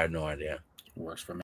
I have no idea. Works for me.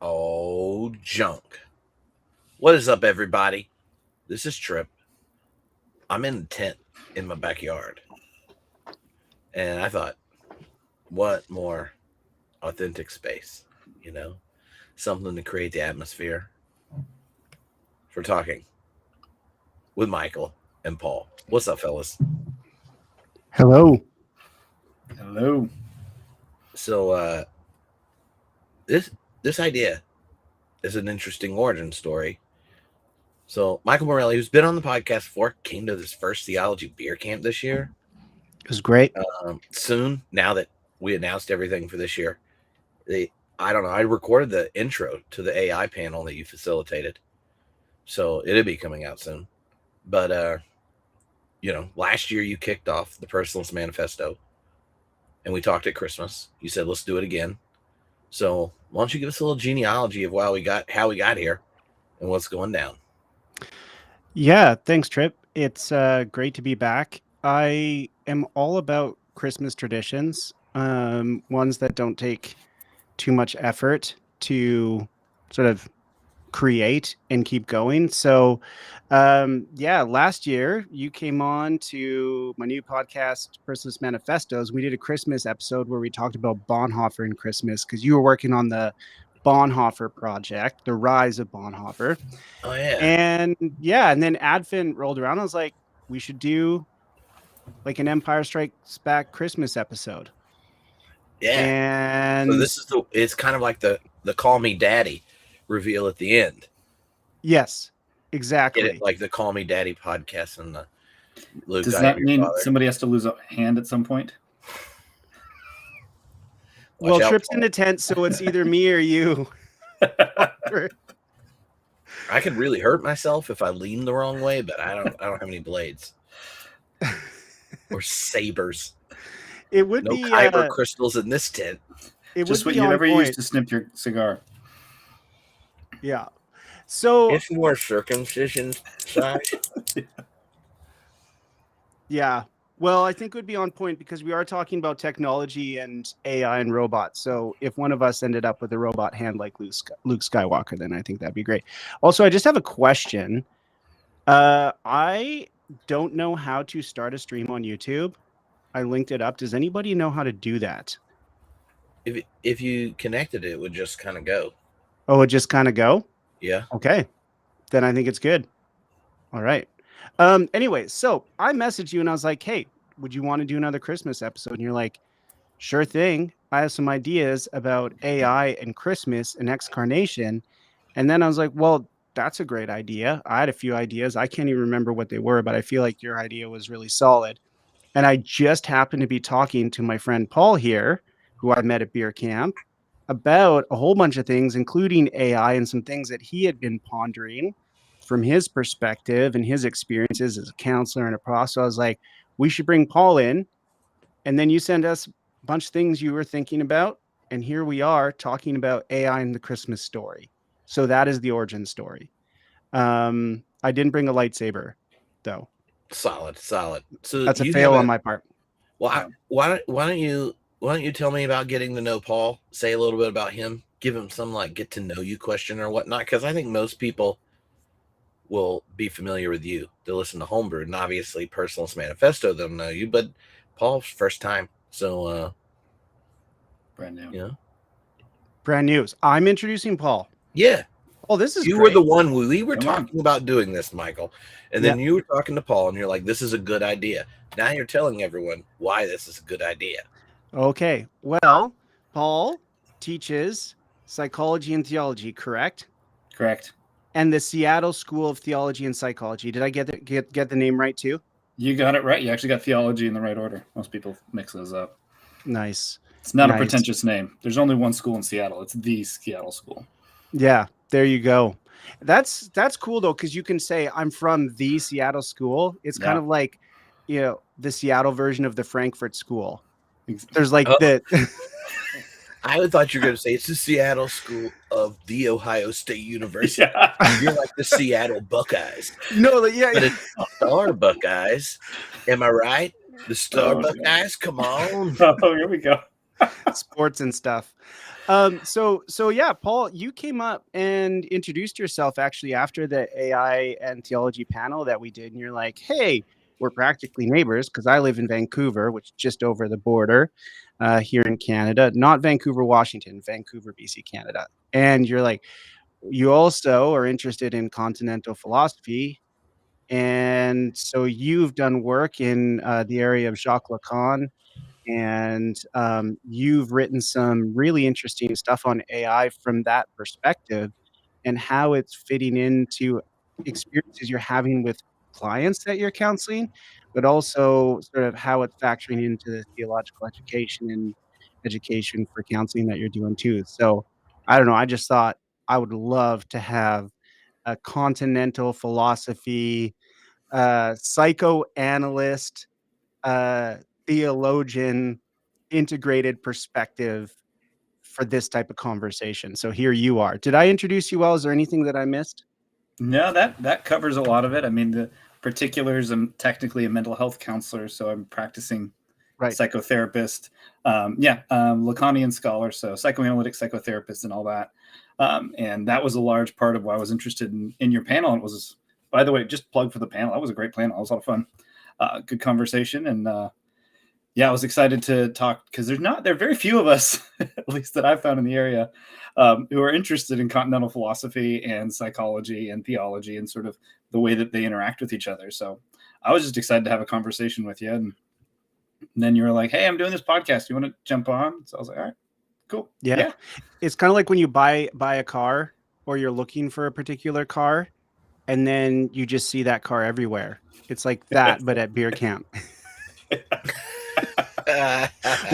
Oh, junk. What is up, everybody? This is Trip. I'm in a tent in my backyard. And I thought, what more authentic space? You know, something to create the atmosphere for talking with Michael and Paul. What's up, fellas? Hello. Hello. So, this idea is an interesting origin story. So, Michael Morelli, who's been on the podcast before, came to this first theology beer camp this year. It was great. Soon, now that we announced everything for this year, I don't know. I recorded the intro to the AI panel that you facilitated, so it'll be coming out soon. But last year you kicked off the Personalist Manifesto, and we talked at Christmas. You said let's do it again. So why don't you give us a little genealogy of how we got here and what's going down? Yeah, thanks, Trip. It's great to be back. I am all about Christmas traditions, ones that don't take too much effort to sort of create and keep going. So, last year you came on to my new podcast, Personalist Manifestos. We did a Christmas episode where we talked about Bonhoeffer and Christmas because you were working on the Bonhoeffer project, the rise of Bonhoeffer. Oh yeah. And then Advent rolled around. I was like, we should do like an Empire Strikes Back Christmas episode. Yeah. And so this is it's kind of like the Call Me Daddy reveal at the end. Yes, exactly. Get it, like the Call Me Daddy podcast and the Luke. Does that mean somebody has to lose a hand at some point? Well, Trip's in the tent, so it's either me or you. I could really hurt myself if I lean the wrong way, but I don't have any blades or sabers. It would no be kyber crystals in this tent. It Just would what be you ever point. used to snip your cigar. Yeah. So it's more circumcision size. Yeah. Well, I think it would be on point because we are talking about technology and AI and robots. So if one of us ended up with a robot hand like Luke Skywalker, then I think that'd be great. Also, I just have a question. I don't know how to start a stream on YouTube. I linked it up. Does anybody know how to do that? If you connected it would just kind of go. Oh, it just kind of go? Yeah. Okay. Then I think it's good. All right. Anyway, so I messaged you and I was like, hey, would you want to do another Christmas episode? And you're like, sure thing. I have some ideas about AI and Christmas and Excarnation. And then I was like, well, that's a great idea. I had a few ideas. I can't even remember what they were, but I feel like your idea was really solid. And I just happened to be talking to my friend Paul here, who I met at beer camp, about a whole bunch of things, including AI and some things that he had been pondering from his perspective and his experiences as a counselor and a prof. So I was like, we should bring Paul in. And then you send us a bunch of things you were thinking about. And here we are talking about AI and the Christmas story. So that is the origin story. I didn't bring a lightsaber, though. Solid. So that's a fail on my part. Well, why don't you tell me about getting to know Paul? Say a little bit about him. Give him some like get to know you question or whatnot, because I think most people will be familiar with you. They'll listen to Homebrew, and obviously Personalist Manifesto, they'll know you, but Paul's first time. So, Brand new. you know. Brand news. I'm introducing Paul. Yeah. Oh, this is You great. were the one we were Come talking about doing this, Michael. And then you were talking to Paul, and you're like, this is a good idea. Now you're telling everyone why this is a good idea. Okay. Well, Paul teaches psychology and theology, correct? Correct. And the Seattle School of Theology and Psychology. Did I get the name right too? You got it right. You actually got theology in the right order. Most people mix those up. Nice. It's not a pretentious name. There's only one school in Seattle. It's the Seattle School. Yeah, there you go. That's cool though, because you can say I'm from the Seattle School. It's kind of like, the Seattle version of the Frankfurt School. There's like the. I thought you were going to say it's the Seattle School of the Ohio State University. Yeah. You're like the Seattle Buckeyes. No, But it's the Star Buckeyes. Am I right? The Star Buckeyes? Come on. Oh, here we go. Sports and stuff. So yeah, Paul, you came up and introduced yourself actually after the AI and theology panel that we did, and you're like, hey, we're practically neighbors because I live in Vancouver, which is just over the border here in Canada, not Vancouver, Washington, Vancouver, BC, Canada. And you're like, you also are interested in continental philosophy. And so you've done work in the area of Jacques Lacan, and you've written some really interesting stuff on AI from that perspective and how it's fitting into experiences you're having with clients that you're counseling, but also sort of how it's factoring into the theological education and education for counseling that you're doing too. So I don't know. I just thought I would love to have a continental philosophy psychoanalyst, theologian, integrated perspective for this type of conversation. So here you are. Did I introduce you well? Is there anything that I missed? No, that covers a lot of it. I mean, the particulars, I'm technically a mental health counselor, so I'm practicing psychotherapist. Lacanian scholar, so psychoanalytic psychotherapist and all that. And that was a large part of why I was interested in your panel. And it was, by the way, just plug for the panel. That was a great panel. It was a lot of fun. Good conversation. And I was excited to talk because there are very few of us, at least that I've found in the area, who are interested in continental philosophy and psychology and theology and sort of the way that they interact with each other. So I was just excited to have a conversation with you. And then you were like, hey, I'm doing this podcast. You want to jump on? So I was like, all right, cool. Yeah. It's kind of like when you buy a car or you're looking for a particular car and then you just see that car everywhere. It's like that, but at beer camp.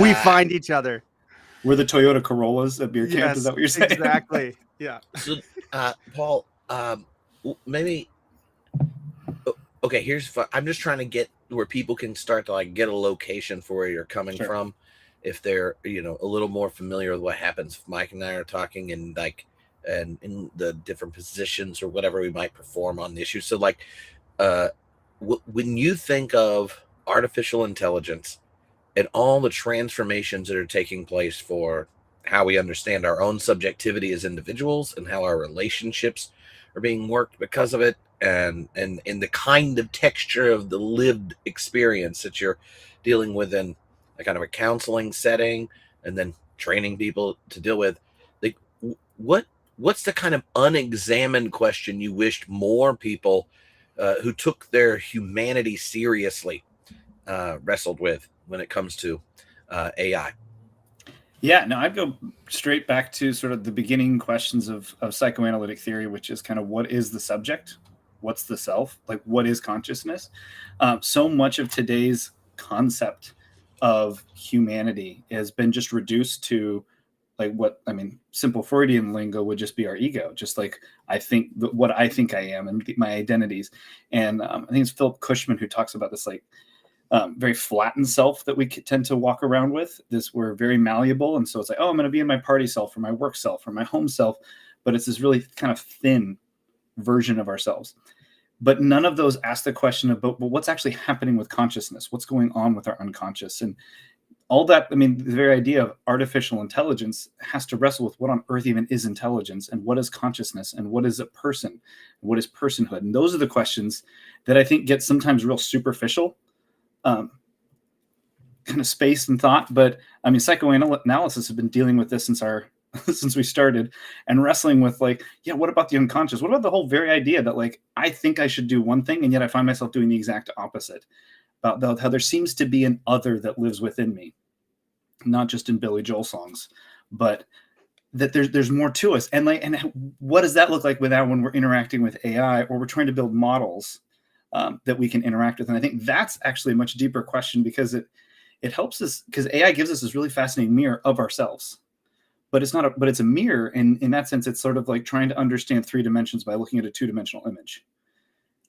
We find each other. We're the Toyota Corollas at beer camp. Yes, is that what you're saying? Exactly. Yeah. So, Paul, maybe. Okay, I'm just trying to get where people can start to like get a location for where you're coming from, if they're a little more familiar with what happens. If Mike and I are talking and in the different positions or whatever we might perform on the issue. So like, when you think of artificial intelligence and all the transformations that are taking place for how we understand our own subjectivity as individuals and how our relationships are being worked because of it, and in the kind of texture of the lived experience that you're dealing with in a kind of a counseling setting and then training people to deal with, like what's the kind of unexamined question you wished more people who took their humanity seriously wrestled with when it comes to AI? Yeah, no, I'd go straight back to sort of the beginning questions of psychoanalytic theory, which is kind of what is the subject? What's the self? Like, what is consciousness? So much of today's concept of humanity has been just reduced to like simple Freudian lingo would just be our ego, just like I think what I think I am and my identities. And I think it's Philip Cushman who talks about this like very flattened self that we tend to walk around with. We're very malleable. And so it's like, oh, I'm going to be in my party self or my work self or my home self. But it's this really kind of thin version of ourselves. But none of those ask the question about, well, what's actually happening with consciousness? What's going on with our unconscious? And all that, I mean, the very idea of artificial intelligence has to wrestle with what on earth even is intelligence, and what is consciousness, and what is a person, and what is personhood. And those are the questions that I think get sometimes real superficial, kind of space and thought. But I mean, psychoanalysis has been dealing with this since we started, and wrestling with like, yeah, what about the unconscious? What about the whole very idea that like I think I should do one thing, and yet I find myself doing the exact opposite? About how there seems to be an other that lives within me, not just in Billy Joel songs, but that there's more to us. And like, and what does that look like when we're interacting with AI, or we're trying to build models that we can interact with? And I think that's actually a much deeper question, because it helps us, because AI gives us this really fascinating mirror of ourselves, but it's a mirror. And in that sense, it's sort of like trying to understand 3 dimensions by looking at a 2-dimensional image.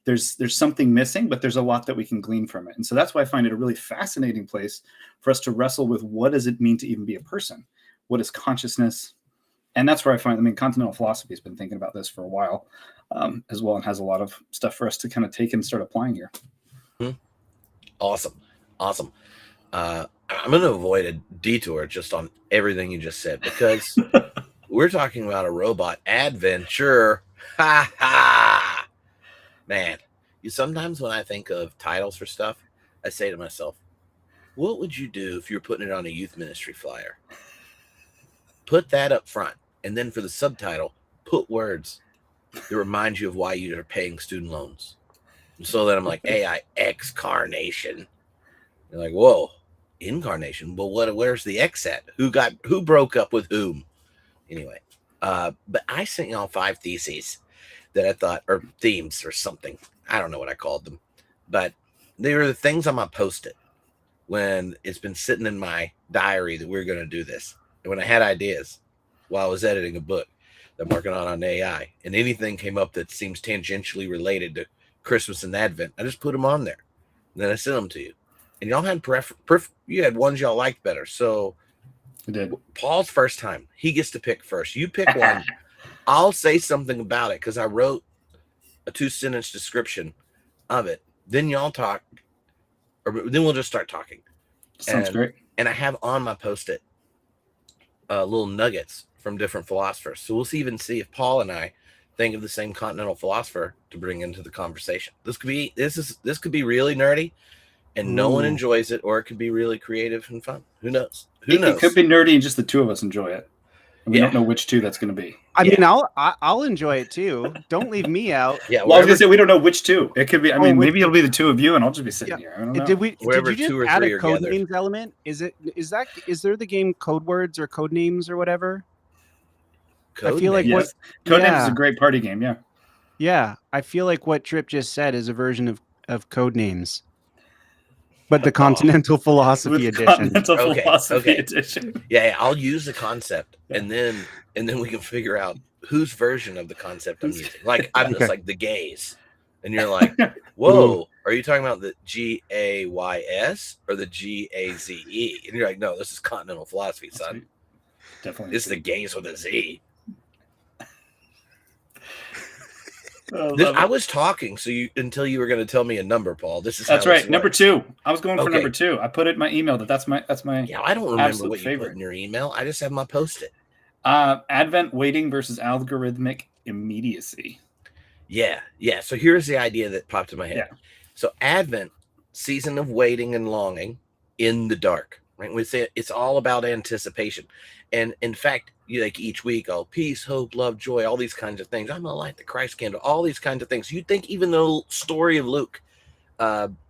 There's something missing, but there's a lot that we can glean from it. And so that's why I find it a really fascinating place for us to wrestle with, what does it mean to even be a person? What is consciousness? And that's where I mean, continental philosophy has been thinking about this for a while as well, and has a lot of stuff for us to kind of take and start applying here. Awesome. I'm going to avoid a detour just on everything you just said, because we're talking about a robot adventure. Ha ha! Man, sometimes when I think of titles for stuff, I say to myself, what would you do if you were putting it on a youth ministry flyer? Put that up front, and then for the subtitle, put words that remind you of why you are paying student loans. And so then I'm like, AI Excarnation. You're like, whoa, Incarnation. Well, where's the X at? Who broke up with whom? Anyway, but I sent y'all 5 theses that I thought, or themes or something. I don't know what I called them, but they were the things on my Post-it when it's been sitting in my diary that we're going to do this. And when I had ideas while I was editing a book that I'm working on AI, and anything came up that seems tangentially related to Christmas and Advent, I just put them on there. And then I sent them to you. And y'all had you had ones y'all liked better. So I did. Paul's first time. He gets to pick first. You pick one. I'll say something about it because I wrote a 2-sentence description of it. Then y'all talk, or then we'll just start talking. Sounds great. And I have on my Post-it little nuggets from different philosophers. So we'll even see if Paul and I think of the same continental philosopher to bring into the conversation. This could be really nerdy, and no one enjoys it, or it could be really creative and fun. Who knows? It could be nerdy and just the 2 of us enjoy it. And we don't know which 2 that's going to be. I mean, I'll enjoy it too. Don't leave me out. Yeah. Well, I was going to say, we don't know which 2. It could be. I mean, maybe it'll be the 2 of you, and I'll just be sitting here. I don't know. Did you just add a code names element? Is there the game Code Words or Code Names or whatever? I feel like Code Names is a great party game. Yeah. Yeah, I feel like what Trip just said is a version of Code Names, but the Continental Philosophy Edition. Continental Philosophy Edition. Yeah, I'll use the concept, and then we can figure out whose version of the concept I'm using. Like I'm just like the gays, and you're like, whoa, are you talking about the GAYS or the GAZE? And you're like, no, this is Continental Philosophy, son. Definitely, this is the gays with a Z. I was talking until you were going to tell me a number, Paul. That's right. Number 2. I was going for number 2. I put it in my email that's my. Yeah, I don't remember what you put in your email. I just have my Post-it. Advent waiting versus algorithmic immediacy. Yeah. So here's the idea that popped in my head. Yeah. So Advent, season of waiting and longing in the dark. Right? We say it's all about anticipation. And in fact, like each week, peace, hope, love, joy, all these kinds of things. I'm going to light the Christ candle, all these kinds of things. You'd think even the story of Luke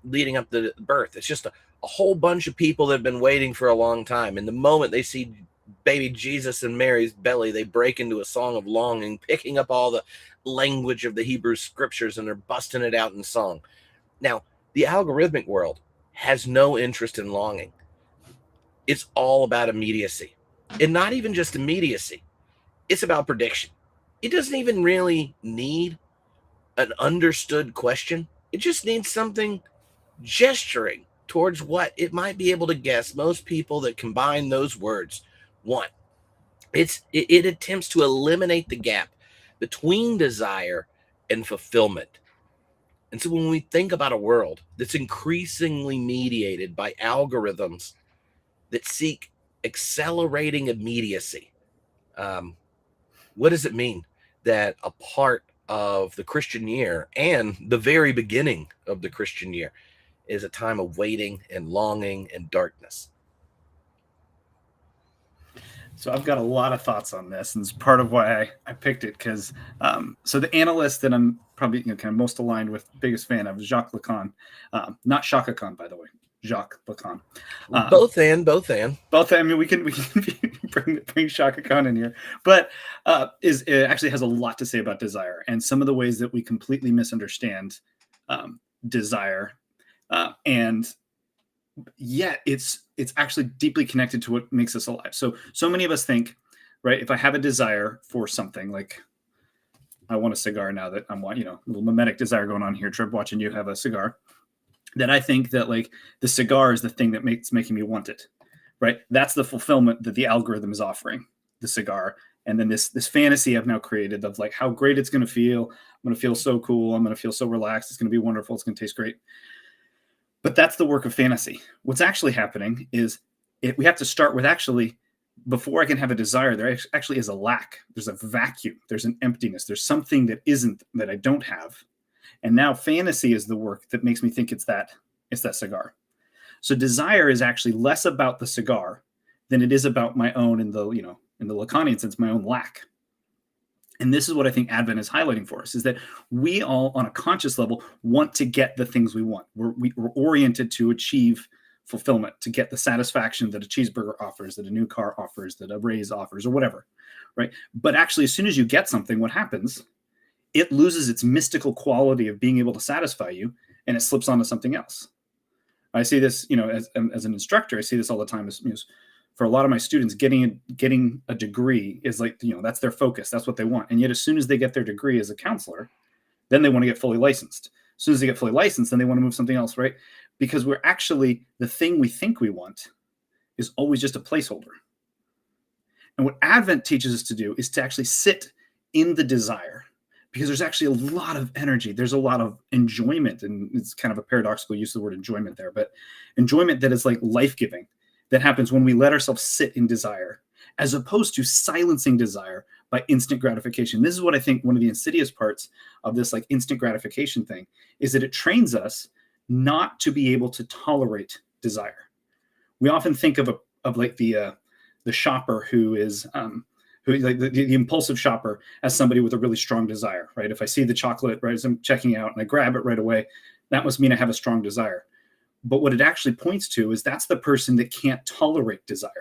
leading up to the birth, it's just a whole bunch of people that have been waiting for a long time. And the moment they see baby Jesus in Mary's belly, they break into a song of longing, picking up all the language of the Hebrew scriptures, and they're busting it out in song. Now, the algorithmic world has no interest in longing. It's all about immediacy. And not even just immediacy. It's about prediction. It doesn't even really need an understood question. It just needs something gesturing towards what it might be able to guess most people that combine those words want. It attempts to eliminate the gap between desire and fulfillment. And so when we think about a world that's increasingly mediated by algorithms that seek accelerating immediacy. What does it mean that a part of the Christian year and the very beginning of the Christian year is a time of waiting and longing and darkness? So I've got a lot of thoughts on this, and it's part of why I picked it, because so the analyst that I'm probably kind of most aligned with, biggest fan of, is Jacques Lacan, not Shaka Khan, by the way, Jacques Lacan. Both and. I mean, we can bring Shaka Khan in here, but it actually has a lot to say about desire and some of the ways that we completely misunderstand desire, and yet it's actually deeply connected to what makes us alive. So many of us think, right, if I have a desire for something, like I want a cigar now that I'm, a little mimetic desire going on here, Trip, watching you have a cigar, then I think that like the cigar is the thing that making me want it, right? That's the fulfillment that the algorithm is offering, the cigar. And then this fantasy I've now created of like how great it's going to feel. I'm going to feel so cool. I'm going to feel so relaxed. It's going to be wonderful. It's going to taste great. But that's the work of fantasy. What's actually happening is we have to start with, actually, before I can have a desire, there actually is a lack. There's a vacuum. There's an emptiness. There's something that I don't have. And now fantasy is the work that makes me think it's that cigar. So desire is actually less about the cigar than it is about my own, in the Lacanian sense, my own lack. And this is what I think Advent is highlighting for us, is that we all, on a conscious level, want to get the things we want. We're oriented to achieve fulfillment, to get the satisfaction that a cheeseburger offers, that a new car offers, that a raise offers, or whatever, right? But actually, as soon as you get something, what happens? It loses its mystical quality of being able to satisfy you, and it slips onto something else. I see this, as an instructor, I see this all the time. For a lot of my students, getting a degree is like, that's their focus. That's what they want. And yet, as soon as they get their degree as a counselor, then they want to get fully licensed. As soon as they get fully licensed, then they want to move something else, right? Because we're actually, the thing we think we want is always just a placeholder. And what Advent teaches us to do is to actually sit in the desire, because there's actually a lot of energy. There's a lot of enjoyment. And it's kind of a paradoxical use of the word enjoyment there, but enjoyment that is like life-giving, that happens when we let ourselves sit in desire, as opposed to silencing desire by instant gratification. This is what I think one of the insidious parts of this like instant gratification thing is, that it trains us not to be able to tolerate desire. We often think of like the shopper who is who like the impulsive shopper as somebody with a really strong desire, right? If I see the chocolate, right, as I'm checking out and I grab it right away, that must mean I have a strong desire. But what it actually points to is that's the person that can't tolerate desire.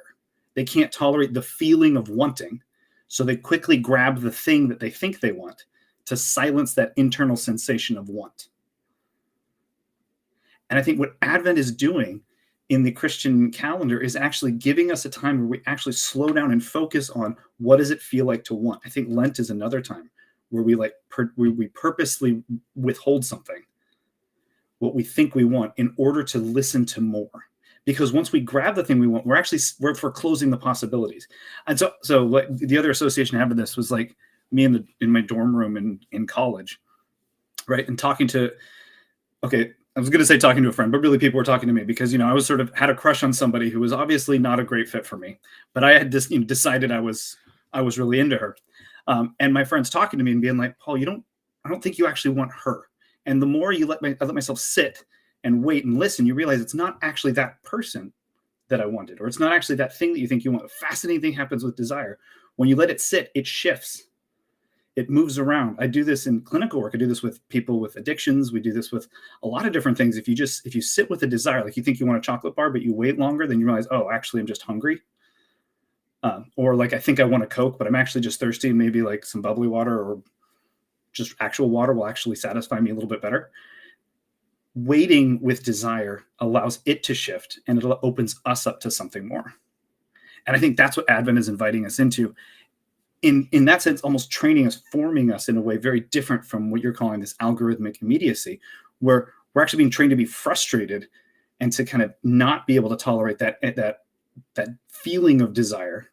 They can't tolerate the feeling of wanting. So they quickly grab the thing that they think they want to silence that internal sensation of want. And I think what Advent is doing in the Christian calendar is actually giving us a time where we actually slow down and focus on what does it feel like to want. I think Lent is another time where we purposely withhold something, what we think we want, in order to listen to more. Because once we grab the thing we want, we're foreclosing the possibilities. And so like the other association I have with this was like me in my dorm room in college, right? And talking to a friend, but really people were talking to me, because I was sort of had a crush on somebody who was obviously not a great fit for me, but I had just decided I was really into her. And my friend's talking to me and being like, Paul, I don't think you actually want her. And the more I let myself sit and wait and listen, you realize it's not actually that person that I wanted, or it's not actually that thing that you think you want. A fascinating thing happens with desire. When you let it sit, it shifts. It moves around. I do this in clinical work. I do this with people with addictions. We do this with a lot of different things. If you sit with a desire, like you think you want a chocolate bar, but you wait longer, then you realize, oh, actually, I'm just hungry. Or like, I think I want a Coke, but I'm actually just thirsty, and maybe like some bubbly water or just actual water will actually satisfy me a little bit better. Waiting with desire allows it to shift, and it opens us up to something more. And I think that's what Advent is inviting us into. In that sense, almost training us, forming us in a way very different from what you're calling this algorithmic immediacy, where we're actually being trained to be frustrated and to kind of not be able to tolerate that feeling of desire.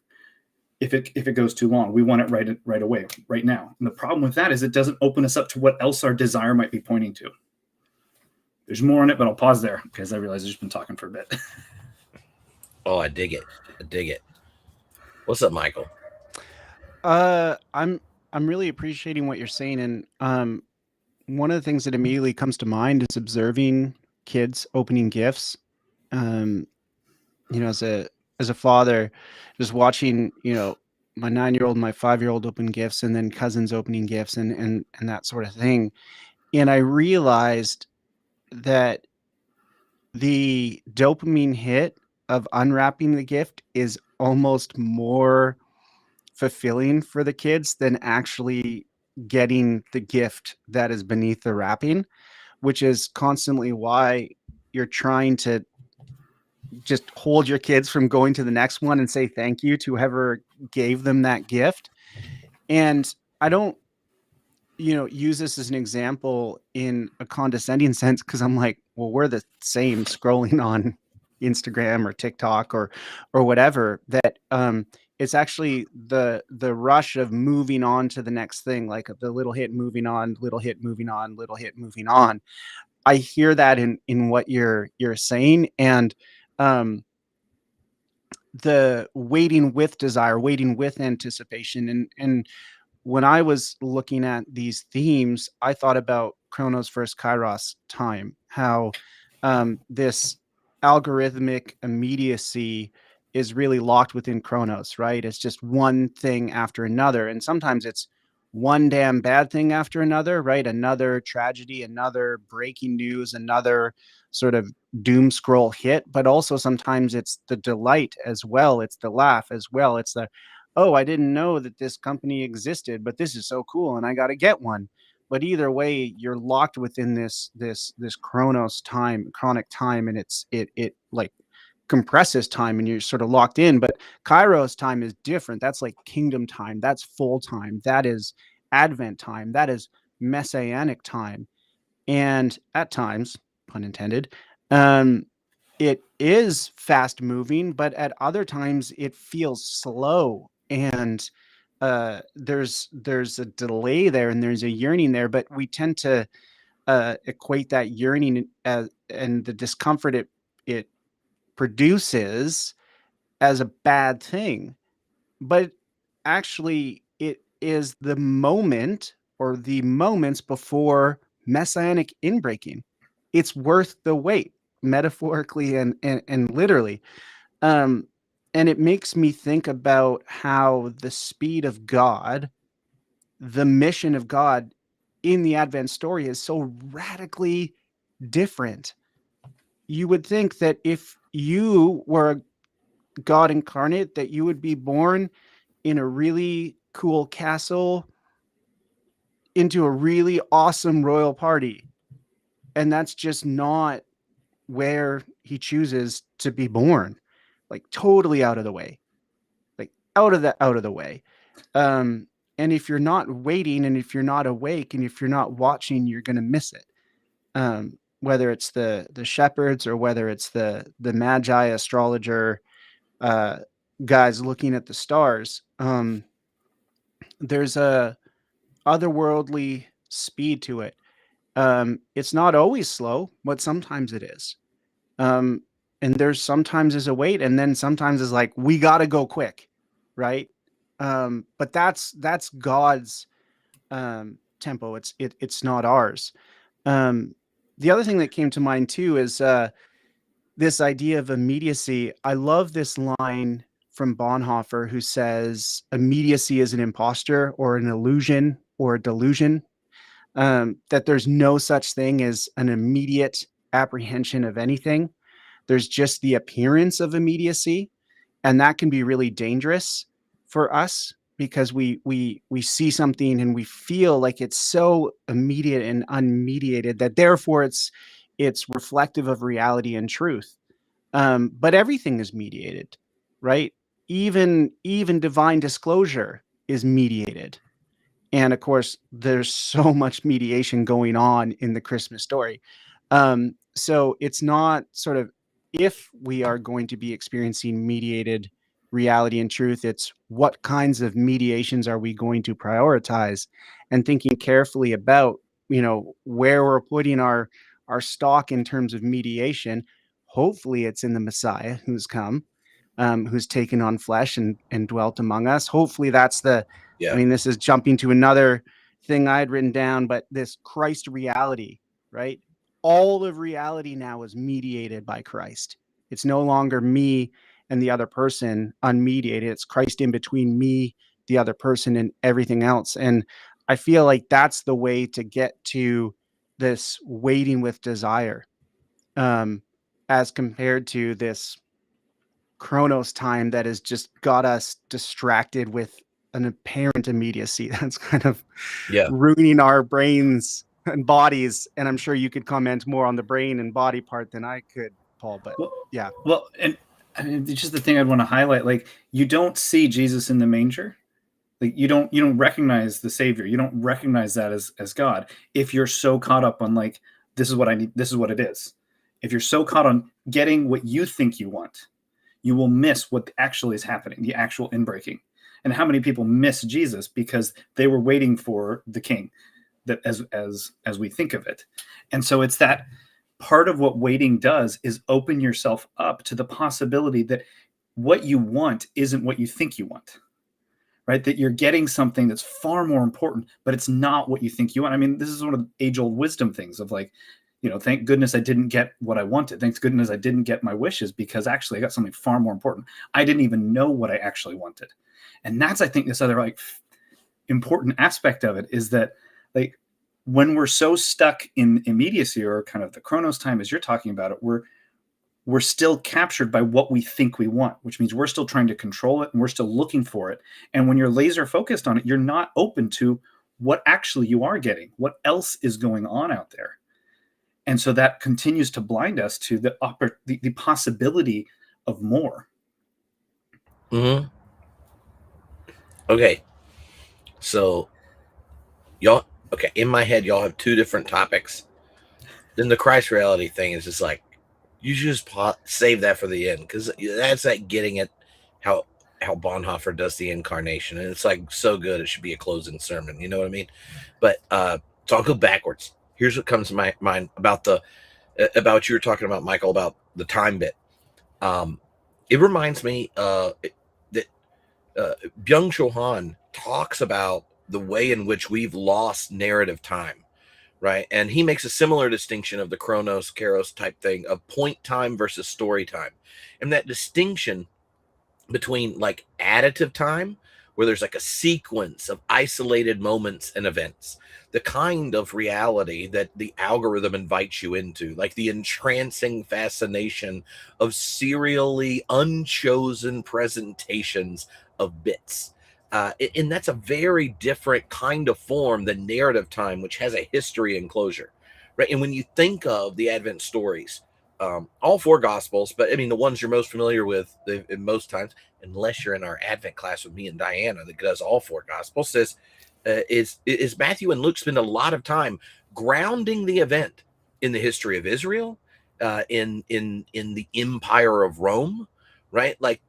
If it goes too long, we want it right away, right now. And the problem with that is it doesn't open us up to what else our desire might be pointing to. There's more on it, but I'll pause there because I realize I've just been talking for a bit. Oh, I dig it. I dig it. What's up, Michael? I'm really appreciating what you're saying, and one of the things that immediately comes to mind is observing kids opening gifts. Um, as a father, just watching, my 9-year-old, my 5-year-old open gifts, and then cousins opening gifts, and that sort of thing. And I realized that the dopamine hit of unwrapping the gift is almost more fulfilling for the kids than actually getting the gift that is beneath the wrapping, which is constantly why you're trying to just hold your kids from going to the next one and say thank you to whoever gave them that gift. And I don't, use this as an example in a condescending sense, because I'm like, well, we're the same scrolling on Instagram or TikTok or whatever. That it's actually the rush of moving on to the next thing, like the little hit moving on, little hit moving on, little hit moving on. I hear that in what you're saying, and um, the waiting with desire, waiting with anticipation, and when I was looking at these themes, I thought about Chronos versus Kairos time, how this algorithmic immediacy is really locked within Chronos, right? It's just one thing after another. And sometimes it's one damn bad thing after another, right? Another tragedy, another breaking news, another sort of doom scroll hit. But also sometimes it's the delight as well. It's the laugh as well. It's the, oh, I didn't know that this company existed, but this is so cool and I got to get one. But either way, you're locked within this Chronos time, chronic time, and it like compresses time and you're sort of locked in. But Kairos time is different. That's like kingdom time. That's full time. That is Advent time. That is messianic time. And at times, pun intended, um, it is fast moving, but at other times it feels slow, and there's a delay there and there's a yearning there, but we tend to equate that yearning as, and the discomfort it produces as a bad thing. But actually it is the moment or the moments before messianic inbreaking. It's worth the wait, metaphorically and literally. um and it makes me think about how the speed of God, the mission of God in the Advent story is so radically different. You would think that if you were a God incarnate, that you would be born in a really cool castle into a really awesome royal party. And that's just not where he chooses to be born. Like totally out of the way. Like out of the way. Um, and if you're not waiting and if you're not awake and if you're not watching, you're gonna miss it. Whether it's the shepherds or whether it's the magi astrologer uh guys looking at the stars. There's a otherworldly speed to it. It's not always slow, but sometimes it is. Um, and there's sometimes is a wait, and then sometimes is like we gotta go quick, right? But that's God's tempo. It's not ours. Um, the other thing that came to mind too is this idea of immediacy. I love this line from Bonhoeffer who says immediacy is an imposter or an illusion or a delusion. That there's no such thing as an immediate apprehension of anything. There's just the appearance of immediacy, and that can be really dangerous for us because we see something and we feel like it's so immediate and unmediated that therefore it's reflective of reality and truth. But everything is mediated, right? Even divine disclosure is mediated. And of course, there's so much mediation going on in the Christmas story. So it's not sort of if we are going to be experiencing mediated reality and truth, it's what kinds of mediations are we going to prioritize, and thinking carefully about, where we're putting our stock in terms of mediation. Hopefully it's in the Messiah who's come. who's taken on flesh and dwelt among us. Hopefully that's Yeah. I mean, this is jumping to another thing I had written down, but this Christ reality, right? All of reality now is mediated by Christ. It's no longer me and the other person unmediated. It's Christ in between me, the other person, and everything else. And I feel like that's the way to get to this waiting with desire, as compared to this Chronos time that has just got us distracted with an apparent immediacy that's kind of ruining our brains and bodies. And I'm sure you could comment more on the brain and body part than I could, Paul, but yeah. Well, and I mean, it's just the thing I'd want to highlight. Like, you don't see Jesus in the manger. Like, you don't recognize the Savior. You don't recognize that as God. If you're so caught up on, like, this is what I need, this is what it is. If you're so caught on getting what you think you want, you will miss what actually is happening, the actual inbreaking. And how many people miss Jesus because they were waiting for the King, that as we think of it. And so it's that part of what waiting does is open yourself up to the possibility that what you want isn't what you think you want, right? That you're getting something that's far more important, but it's not what you think you want. I mean, this is one of the age-old wisdom things of, like, thank goodness I didn't get what I wanted. Thank goodness I didn't get my wishes, because actually I got something far more important. I didn't even know what I actually wanted. And that's, I think, this other, like, important aspect of it is that, like, when we're so stuck in immediacy, or kind of the Chronos time as you're talking about it, we're still captured by what we think we want, which means we're still trying to control it and we're still looking for it. And when you're laser focused on it, you're not open to what actually you are getting, what else is going on out there. And so that continues to blind us to the possibility of more. Mm-hmm. Okay. So y'all, okay, in my head, y'all have two different topics. Then the Christ reality thing is just like, you just save that for the end, because that's like getting at how Bonhoeffer does the Incarnation, and it's like so good it should be a closing sermon. You know what I mean? But so I'll go backwards. Here's what comes to my mind about what you were talking about, Michael, about the time bit. It reminds me that Byung-Chul Han talks about the way in which we've lost narrative time, right? And he makes a similar distinction of the Chronos, Kairos type thing of point time versus story time. And that distinction between, like, additive time, where there's like a sequence of isolated moments and events, the kind of reality that the algorithm invites you into, like the entrancing fascination of serially unchosen presentations of bits. And that's a very different kind of form than narrative time, which has a history and closure, right? And when you think of the Advent stories, all four Gospels, but I mean, the ones you're most familiar with in most times, unless you're in our Advent class with me and Diana that does all four Gospels, is Matthew and Luke spend a lot of time grounding the event in the history of Israel, in the Empire of Rome, right? Like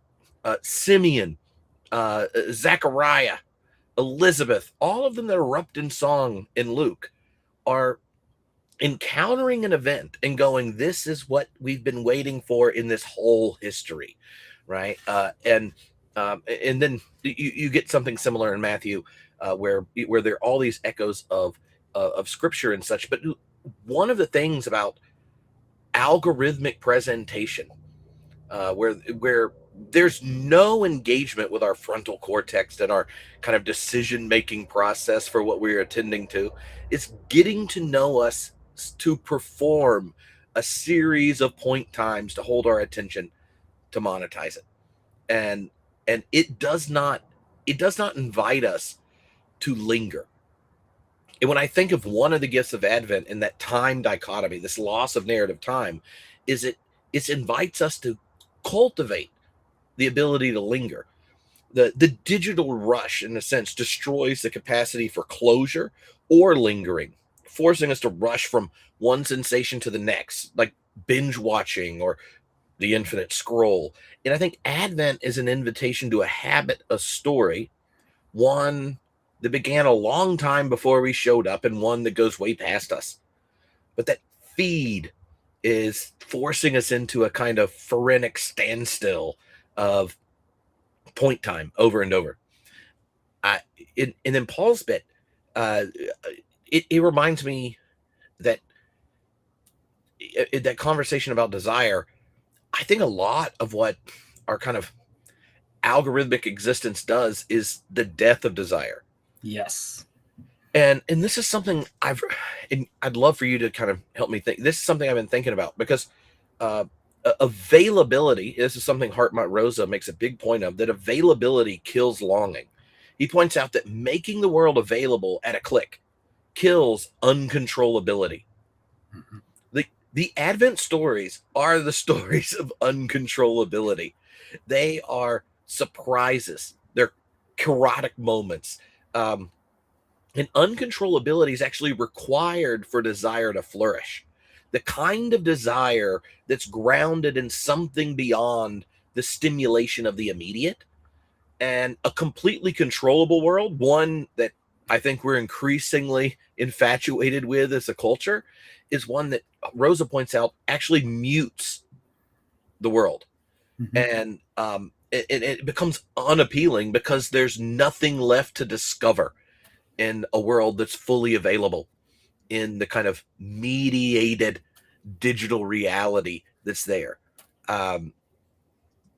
Simeon, Zechariah, Elizabeth, all of them that erupt in song in Luke are encountering an event and going, this is what we've been waiting for in this whole history, right? And then you get something similar in Matthew, where there are all these echoes of scripture and such. But one of the things about algorithmic presentation, where there's no engagement with our frontal cortex and our kind of decision making process for what we're attending to, is getting to know us to perform a series of point times to hold our attention, to monetize it. And it does not invite us to linger. And when I think of one of the gifts of Advent in that time dichotomy, this loss of narrative time, is it invites us to cultivate the ability to linger. The digital rush, in a sense, destroys the capacity for closure or lingering, forcing us to rush from one sensation to the next, like binge watching or the infinite scroll. And I think Advent is an invitation to a habit of story, one that began a long time before we showed up and one that goes way past us. But that feed is forcing us into a kind of phoretic standstill, of point time over and over. And in Paul's bit, it reminds me that that conversation about desire, I think a lot of what our kind of algorithmic existence does is the death of desire. Yes. And this is something I'd love for you to kind of help me think. This is something I've been thinking about because availability, this is something Hartmut Rosa makes a big point of, that availability kills longing. He points out that making the world available at a click kills uncontrollability. Mm-hmm. The Advent stories are the stories of uncontrollability. They are surprises. They're chaotic moments. And uncontrollability is actually required for desire to flourish. The kind of desire that's grounded in something beyond the stimulation of the immediate, and a completely controllable world, one that I think we're increasingly infatuated with as a culture, is one that Rosa points out actually mutes the world. Mm-hmm. And it becomes unappealing because there's nothing left to discover in a world that's fully available in the kind of mediated digital reality that's there.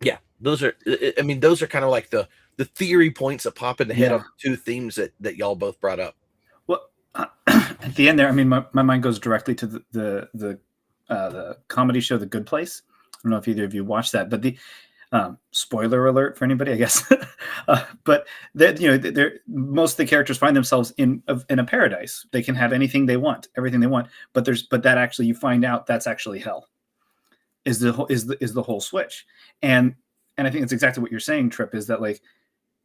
Yeah, those are, I mean, those are kind of like the theory points that pop in the head on two themes that y'all both brought up. Well, at the end there, I mean, my mind goes directly to the comedy show The Good Place. I don't know if either of you watched that, but the spoiler alert for anybody, I guess. But that, most of the characters find themselves in a paradise. They can have anything they want, everything they want. But that actually, you find out that's actually hell. Is the whole switch. And I think it's exactly what you're saying, Trip, is that like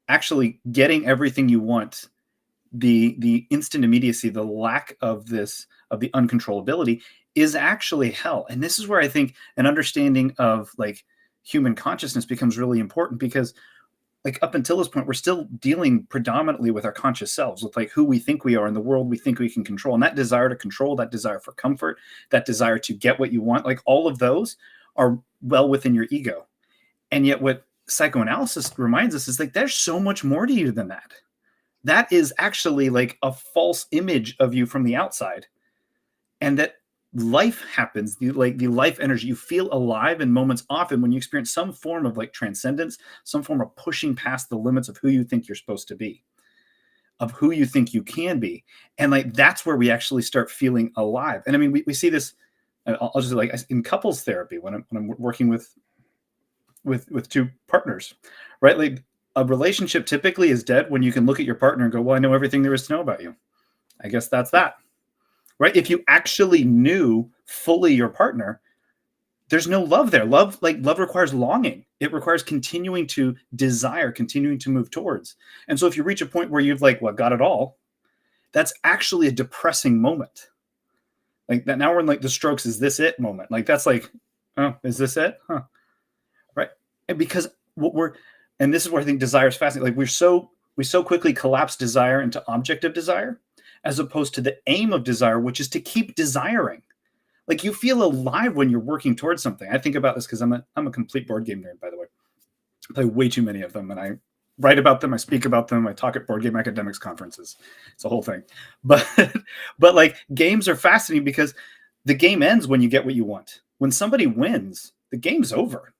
actually getting everything you want, the instant immediacy, the lack of the uncontrollability is actually hell. And this is where I think an understanding of like human consciousness becomes really important, because like up until this point, we're still dealing predominantly with our conscious selves, with like who we think we are in the world we think we can control. And that desire to control, that desire for comfort, that desire to get what you want, like all of those are well within your ego. And yet what psychoanalysis reminds us is like, there's so much more to you than that. That is actually like a false image of you from the outside. And that life happens, the life energy, you feel alive in moments often when you experience some form of like transcendence, some form of pushing past the limits of who you think you're supposed to be, of who you think you can be. And like, that's where we actually start feeling alive. And I mean, we see this, I'll just say, like in couples therapy, when I'm working with two partners, right? Like a relationship typically is dead when you can look at your partner and go, well, I know everything there is to know about you. I guess that's that. Right? If you actually knew fully your partner, there's no love there. Love requires longing. It requires continuing to desire, continuing to move towards. And so if you reach a point where you've like, well, got it all, that's actually a depressing moment. Like that, now we're in like the Strokes, is this it moment. Like that's like, oh, is this it? Huh. Right. And because and this is where I think desire is fascinating. Like we so quickly collapse desire into object of desire, as opposed to the aim of desire, which is to keep desiring. Like you feel alive when you're working towards something. I think about this because I'm a complete board game nerd, by the way. I play way too many of them, and I write about them, I speak about them, I talk at board game academics conferences. It's a whole thing. But like games are fascinating because the game ends when you get what you want. When somebody wins, the game's over.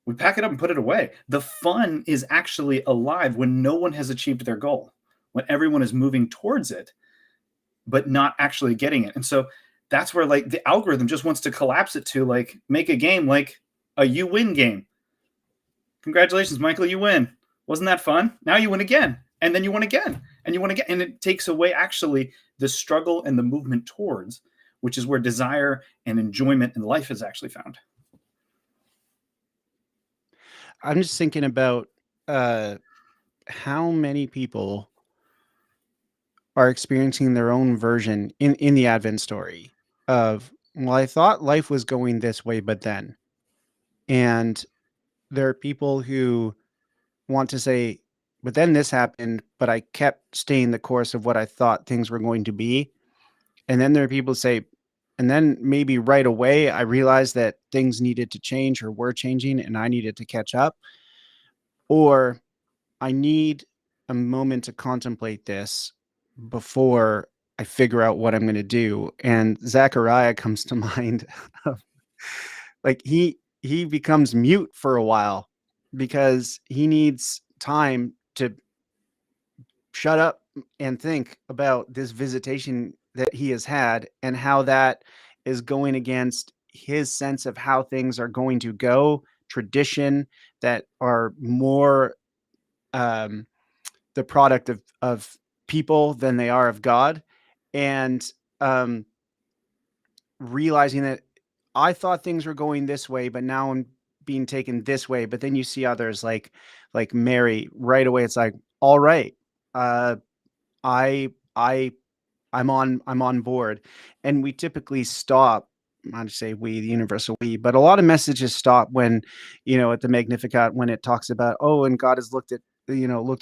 We pack it up and put it away. The fun is actually alive when no one has achieved their goal, when everyone is moving towards it, but not actually getting it. And so that's where like the algorithm just wants to collapse it to like make a game like a you win game. Congratulations, Michael, you win. Wasn't that fun? Now you win again. And then you win again. And you win again. And it takes away actually the struggle and the movement towards, which is where desire and enjoyment in life is actually found. I'm just thinking about how many people are experiencing their own version in the Advent story of, well, I thought life was going this way, but then. And there are people who want to say, but then this happened, but I kept staying the course of what I thought things were going to be. And then there are people who say, And then maybe right away, I realized that things needed to change or were changing and I needed to catch up. Or I need a moment to contemplate this before I figure out what I'm going to do. And Zechariah comes to mind. Like he becomes mute for a while because he needs time to shut up and think about this visitation that he has had and how that is going against his sense of how things are going to go, tradition that are more the product of people than they are of God, and um, realizing that I thought things were going this way, but now I'm being taken this way. But then you see others like Mary right away. It's like, all right, uh, I I I'm on board. And we typically stop, I'd say we, the universal we, but a lot of messages stop when, at the Magnificat, when it talks about, oh, and God has looked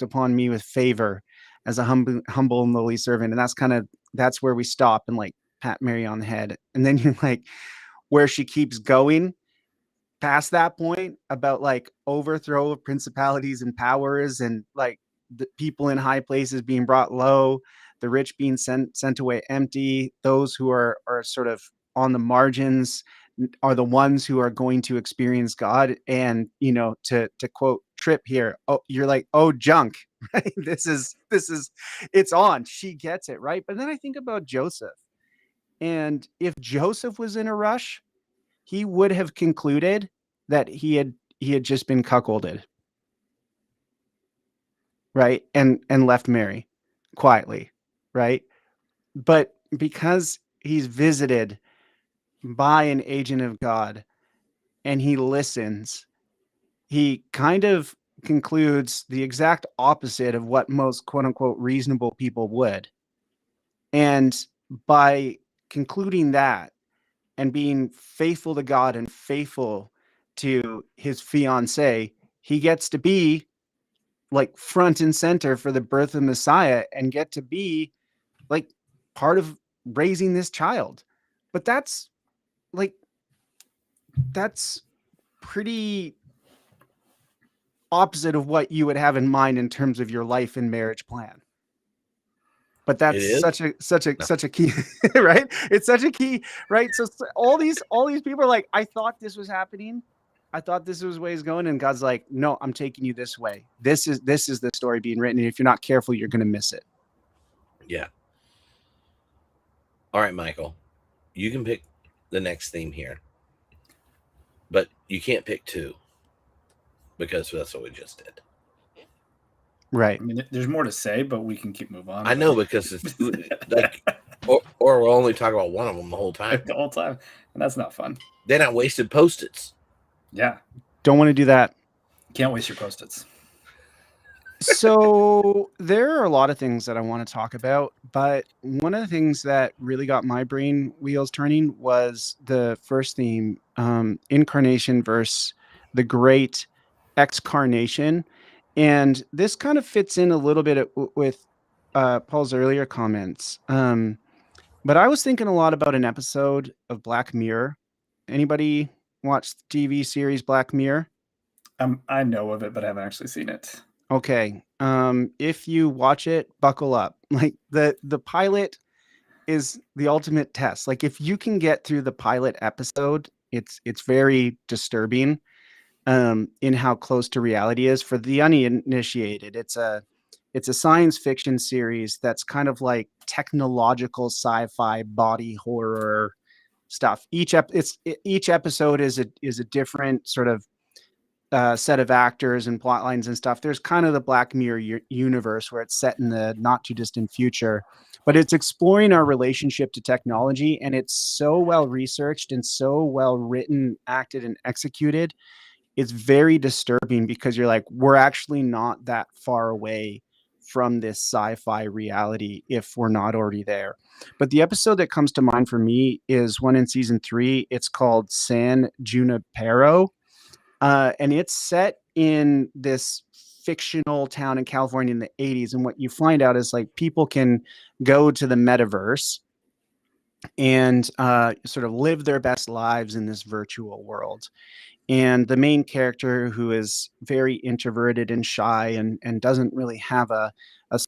upon me with favor as a humble and lowly servant. And that's where we stop and like pat Mary on the head. And then you're like, where she keeps going past that point about like overthrow of principalities and powers and like the people in high places being brought low, the rich being sent away empty, those who are sort of on the margins are the ones who are going to experience God. And to quote Tripp here, oh, you're like, oh, junk, right? This is it's on. She gets it, right? But then I think about Joseph, and if Joseph was in a rush, he would have concluded that he had just been cuckolded, right? And left Mary quietly, right? But because he's visited by an agent of God and he listens, he kind of concludes the exact opposite of what most quote unquote reasonable people would. And by concluding that and being faithful to God and faithful to his fiance, he gets to be like front and center for the birth of Messiah and get to be like part of raising this child. But that's pretty opposite of what you would have in mind in terms of your life and marriage plan. But that's such a key, right? It's such a key, right? So all these people are like, I thought this was happening. I thought this was the way it's going. And God's like, no, I'm taking you this way. This is the story being written. And if you're not careful, you're going to miss it. Yeah. All right, Michael, you can pick the next theme here, but you can't pick two because that's what we just did. Right. I mean, there's more to say, but we can keep moving on. I know, because it's like, or we'll only talk about one of them the whole time. The whole time, and that's not fun. Then I wasted Post-its. Yeah. Don't want to do that. Can't waste your Post-its. So there are a lot of things that I want to talk about, but one of the things that really got my brain wheels turning was the first theme, Incarnation versus the great Excarnation. And this kind of fits in a little bit with Paul's earlier comments. But I was thinking a lot about an episode of Black Mirror. Anybody watch the TV series Black Mirror? I know of it, but I haven't actually seen it. Okay. If you watch it, buckle up. Like the pilot is the ultimate test. Like if you can get through the pilot episode, it's very disturbing in how close to reality is for the uninitiated. It's a science fiction series that's kind of like technological sci-fi body horror stuff. Each episode is a different sort of set of actors and plot lines and stuff. There's kind of the Black Mirror universe where it's set in the not too distant future, but it's exploring our relationship to technology, and it's so well researched and so well written, acted, and executed. It's very disturbing because you're like, we're actually not that far away from this sci-fi reality if we're not already there. But the episode that comes to mind for me is one in season 3. It's called San Junipero. And it's set in this fictional town in California in the 80s. And what you find out is like people can go to the metaverse and sort of live their best lives in this virtual world. And the main character, who is very introverted and shy and doesn't really have a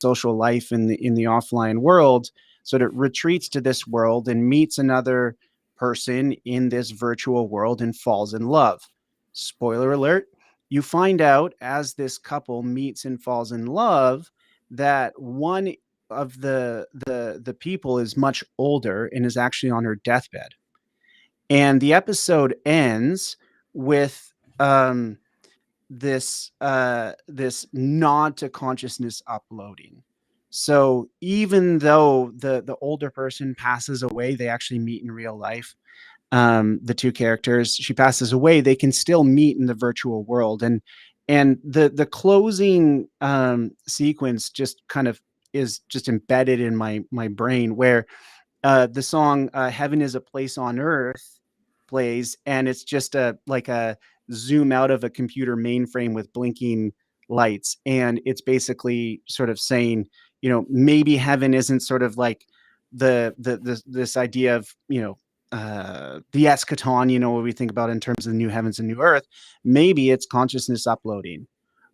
social life in the offline world, sort of retreats to this world and meets another person in this virtual world and falls in love. Spoiler alert, you find out as this couple meets and falls in love that one of the people is much older and is actually on her deathbed. And the episode ends with this nod to consciousness uploading. So even though the older person passes away, they actually meet in real life. The two characters, she passes away, they can still meet in the virtual world. And the closing sequence just kind of is just embedded in my brain, where the song "Heaven Is a Place on Earth" plays, and it's just a zoom out of a computer mainframe with blinking lights, and it's basically sort of saying, maybe heaven isn't sort of like this idea of the eschaton, what we think about in terms of the new heavens and new earth. Maybe it's consciousness uploading,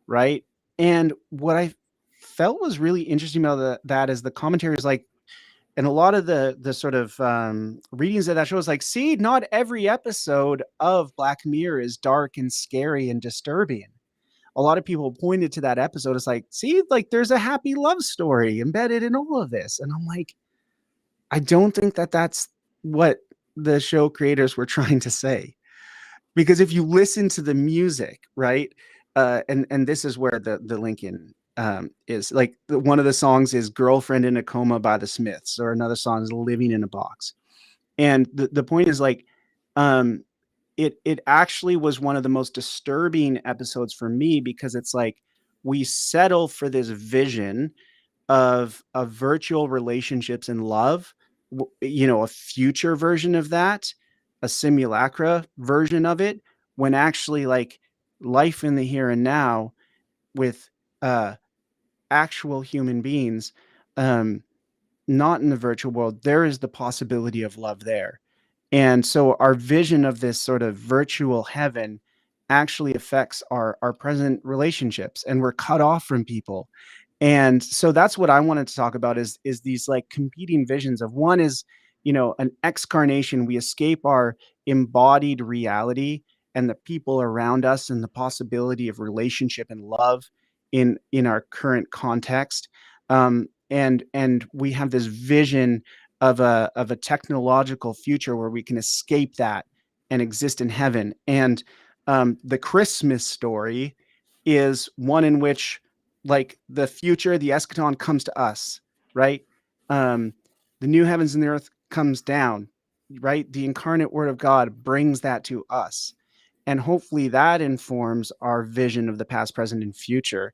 right? And what I felt was really interesting about that is the commentary is like, and a lot of the sort of readings of that show is like, see, not every episode of Black Mirror is dark and scary and disturbing. A lot of people pointed to that episode as like, see, like there's a happy love story embedded in all of this. And I'm like, I don't think that's what the show creators were trying to say. Because if you listen to the music, right, and this is where the Lincoln is like, one of the songs is "Girlfriend in a Coma" by the Smiths, or another song is "Living in a Box." And the point is like, it actually was one of the most disturbing episodes for me, because it's like we settle for this vision of virtual relationships and love, a future version of that, a simulacra version of it, when actually like life in the here and now with actual human beings, um, not in the virtual world, there is the possibility of love there. And so our vision of this sort of virtual heaven actually affects our present relationships, and we're cut off from people. And so that's what I wanted to talk about, is these like competing visions of, one is, an excarnation. We escape our embodied reality and the people around us and the possibility of relationship and love in our current context. And we have this vision of a technological future where we can escape that and exist in heaven. And the Christmas story is one in which, like, the future, the eschaton comes to us, right? The new heavens and the earth comes down, right? The incarnate word of God brings that to us. And hopefully that informs our vision of the past, present, and future.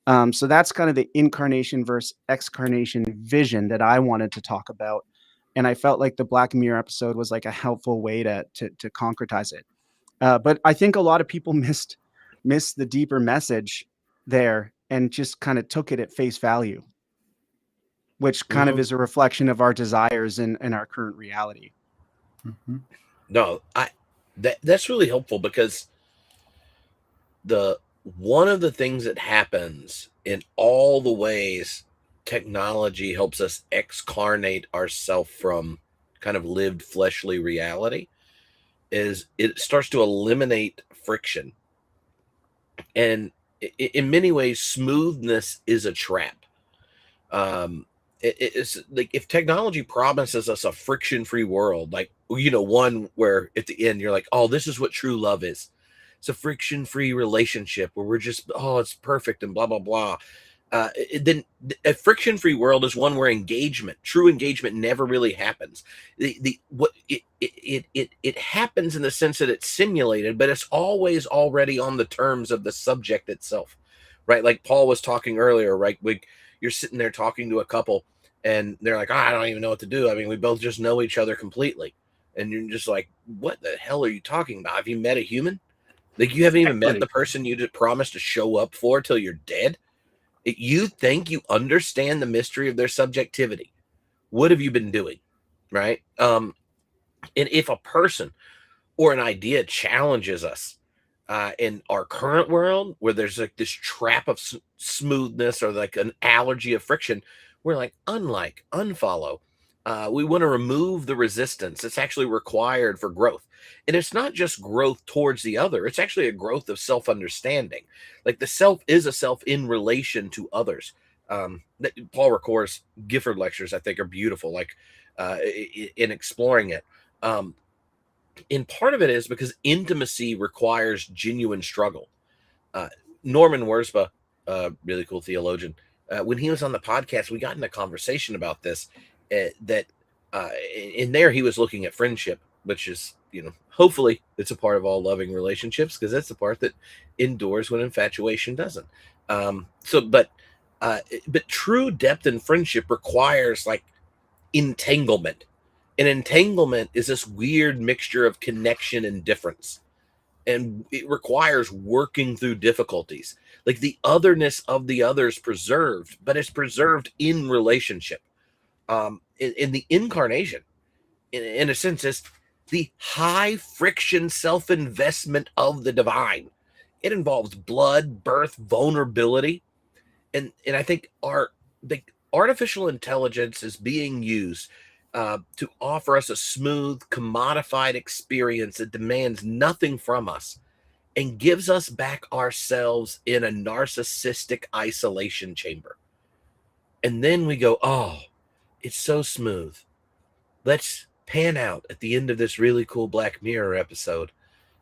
So that's kind of the incarnation versus excarnation vision that I wanted to talk about. And I felt like the Black Mirror episode was like a helpful way to concretize it. But I think a lot of people missed the deeper message there and just kind of took it at face value, which kind of is a reflection of our desires and our current reality. Mm-hmm. No, that's really helpful, because one of the things that happens in all the ways technology helps us excarnate ourselves from kind of lived fleshly reality is it starts to eliminate friction. And in many ways, smoothness is a trap. It's like, if technology promises us a friction-free world, like, one where at the end you're like, oh, this is what true love is. It's a friction-free relationship where we're just, oh, it's perfect and blah, blah, blah. Then a friction-free world is one where true engagement never really happens. It happens in the sense that it's simulated, but it's always already on the terms of the subject itself, right? Like Paul was talking earlier, right? You're sitting there talking to a couple, and they're like, oh, I don't even know what to do. I mean, we both just know each other completely. And you're just like, what the hell are you talking about? Have you met a human? Like, you haven't even met the person you just promised to show up for till you're dead. You think you understand the mystery of their subjectivity. What have you been doing? right? And if a person or an idea challenges us in our current world, where there's like this trap of smoothness or like an allergy of friction, we're like, unfollow. We want to remove the resistance. It's actually required for growth. And it's not just growth towards the other, it's actually a growth of self understanding. Like the self is a self in relation to others. Paul Ricoeur's Gifford lectures, I think, are beautiful, like in exploring it. And part of it is because intimacy requires genuine struggle. Uh, Norman Wurzba, really cool theologian, when he was on the podcast, we got in a conversation about this. That in there he was looking at friendship, which is, hopefully it's a part of all loving relationships, because that's the part that endures when infatuation doesn't. But true depth in friendship requires like entanglement. An entanglement is this weird mixture of connection and difference, and it requires working through difficulties. Like the otherness of the others preserved, but it's preserved in relationship. In the incarnation, in a sense, is the high friction self-investment of the divine. It involves blood, birth, vulnerability, and I think the artificial intelligence is being used to offer us a smooth, commodified experience that demands nothing from us and gives us back ourselves in a narcissistic isolation chamber. And then we go, oh, it's so smooth. Let's pan out at the end of this really cool Black Mirror episode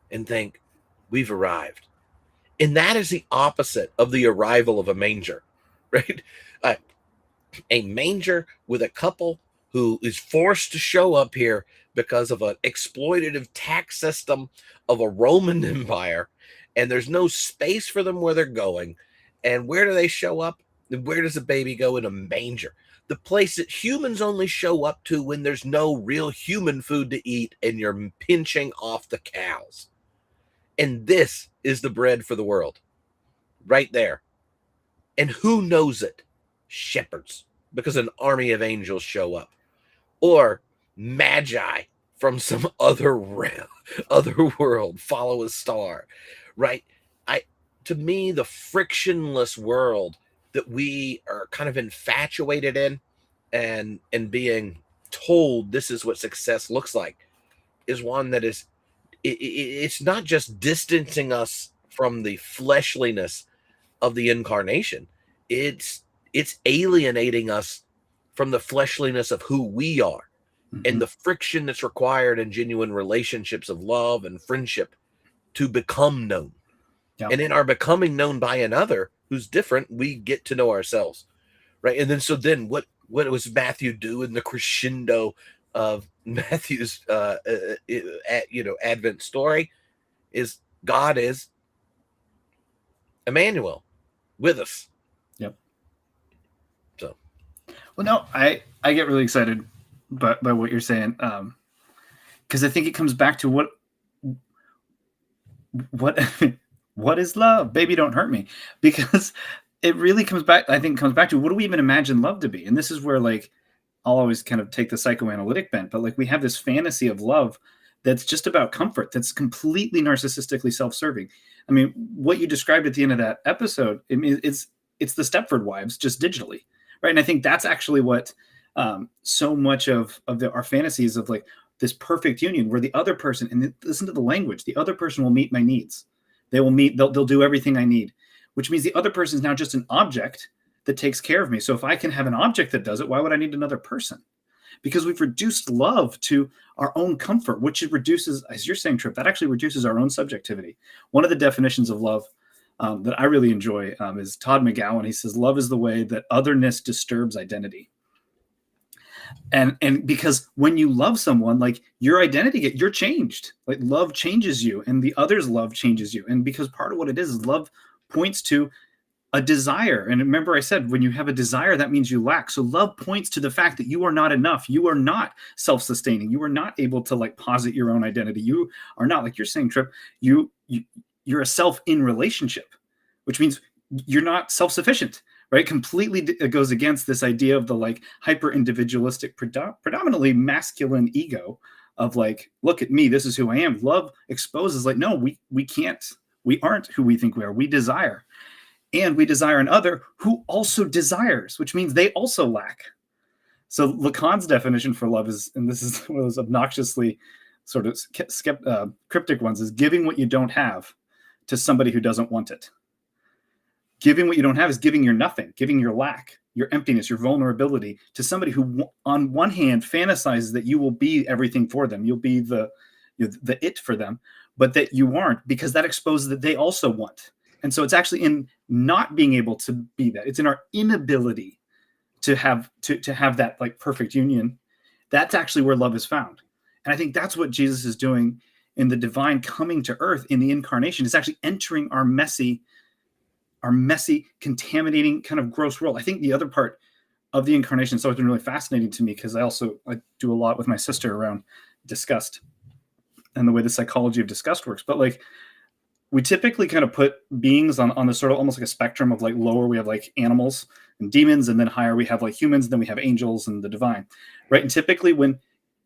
and think, we've arrived. And that is the opposite of the arrival of a manger, right? A manger with a couple who is forced to show up here because of an exploitative tax system of a Roman Empire, and there's no space for them where they're going. And where do they show up? Where does the baby go? In a manger, the place that humans only show up to when there's no real human food to eat and you're pinching off the cows. And this is the bread for the world, right there. And who knows it? Shepherds, because an army of angels show up, or magi from some other realm, other world, follow a star, right? To me, the frictionless world that we are kind of infatuated in, and being told this is what success looks like, is one that is it's not just distancing us from the fleshliness of the incarnation. It's alienating us from the fleshliness of who we are, and the friction that's required in genuine relationships of love and friendship to become known. And in our becoming known by another who's different, we get to know ourselves, right? And then what was Matthew do in the crescendo of Matthew's Advent story is God is Emmanuel with us. Yep. So, well, no, I get really excited by what you're saying, because I think it comes back to what is love? Baby, don't hurt me, because it really comes back. I think it comes back to, what do we even imagine love to be? And this is where, like, I'll always kind of take the psychoanalytic bent, but like, we have this fantasy of love that's just about comfort, that's completely narcissistically self-serving. I mean, what you described at the end of that episode, it's the Stepford Wives, just digitally, right? And I think that's actually what so much of our fantasies of, like, this perfect union where the other person, and listen to the language, the other person will meet my needs. They'll do everything I need, which means the other person is now just an object that takes care of me. So if I can have an object that does it, why would I need another person? Because we've reduced love to our own comfort, which reduces, as you're saying, Trip, that actually reduces our own subjectivity. One of the definitions of love that I really enjoy is Todd McGowan. He says, love is the way that otherness disturbs identity. And because when you love someone, like, your identity, you're changed. Like, love changes you, and the other's love changes you. And because part of what it is love points to a desire. And remember, I said, when you have a desire, that means you lack. So love points to the fact that you are not enough. You are not self-sustaining. You are not able to, like, posit your own identity. You are not, like you're saying, Trip, you're a self in relationship, which means you're not self-sufficient, right? Completely goes against this idea of the like hyper individualistic, predominantly masculine ego of like, look at me, this is who I am. Love exposes like, no, we can't, we aren't who we think we are. We desire, and we desire an other who also desires, which means they also lack. So Lacan's definition for love is, and this is one of those obnoxiously sort of cryptic ones, is giving what you don't have to somebody who doesn't want it. Giving what you don't have is giving your nothing, giving your lack, your emptiness, your vulnerability to somebody who, on one hand, fantasizes that you will be everything for them. You'll be the it for them, but that you aren't, because that exposes that they also want. And so it's actually in not being able to be that. It's in our inability to have that like perfect union. That's actually where love is found. And I think that's what Jesus is doing in the divine coming to earth in the incarnation. Is actually entering our messy, contaminating, kind of gross world. I think the other part of the incarnation has always been really fascinating to me, because I do a lot with my sister around disgust and the way the psychology of disgust works. But like, we typically kind of put beings on the sort of almost like a spectrum of like, lower we have like animals and demons, and then higher we have like humans, and then we have angels and the divine, right? And typically, when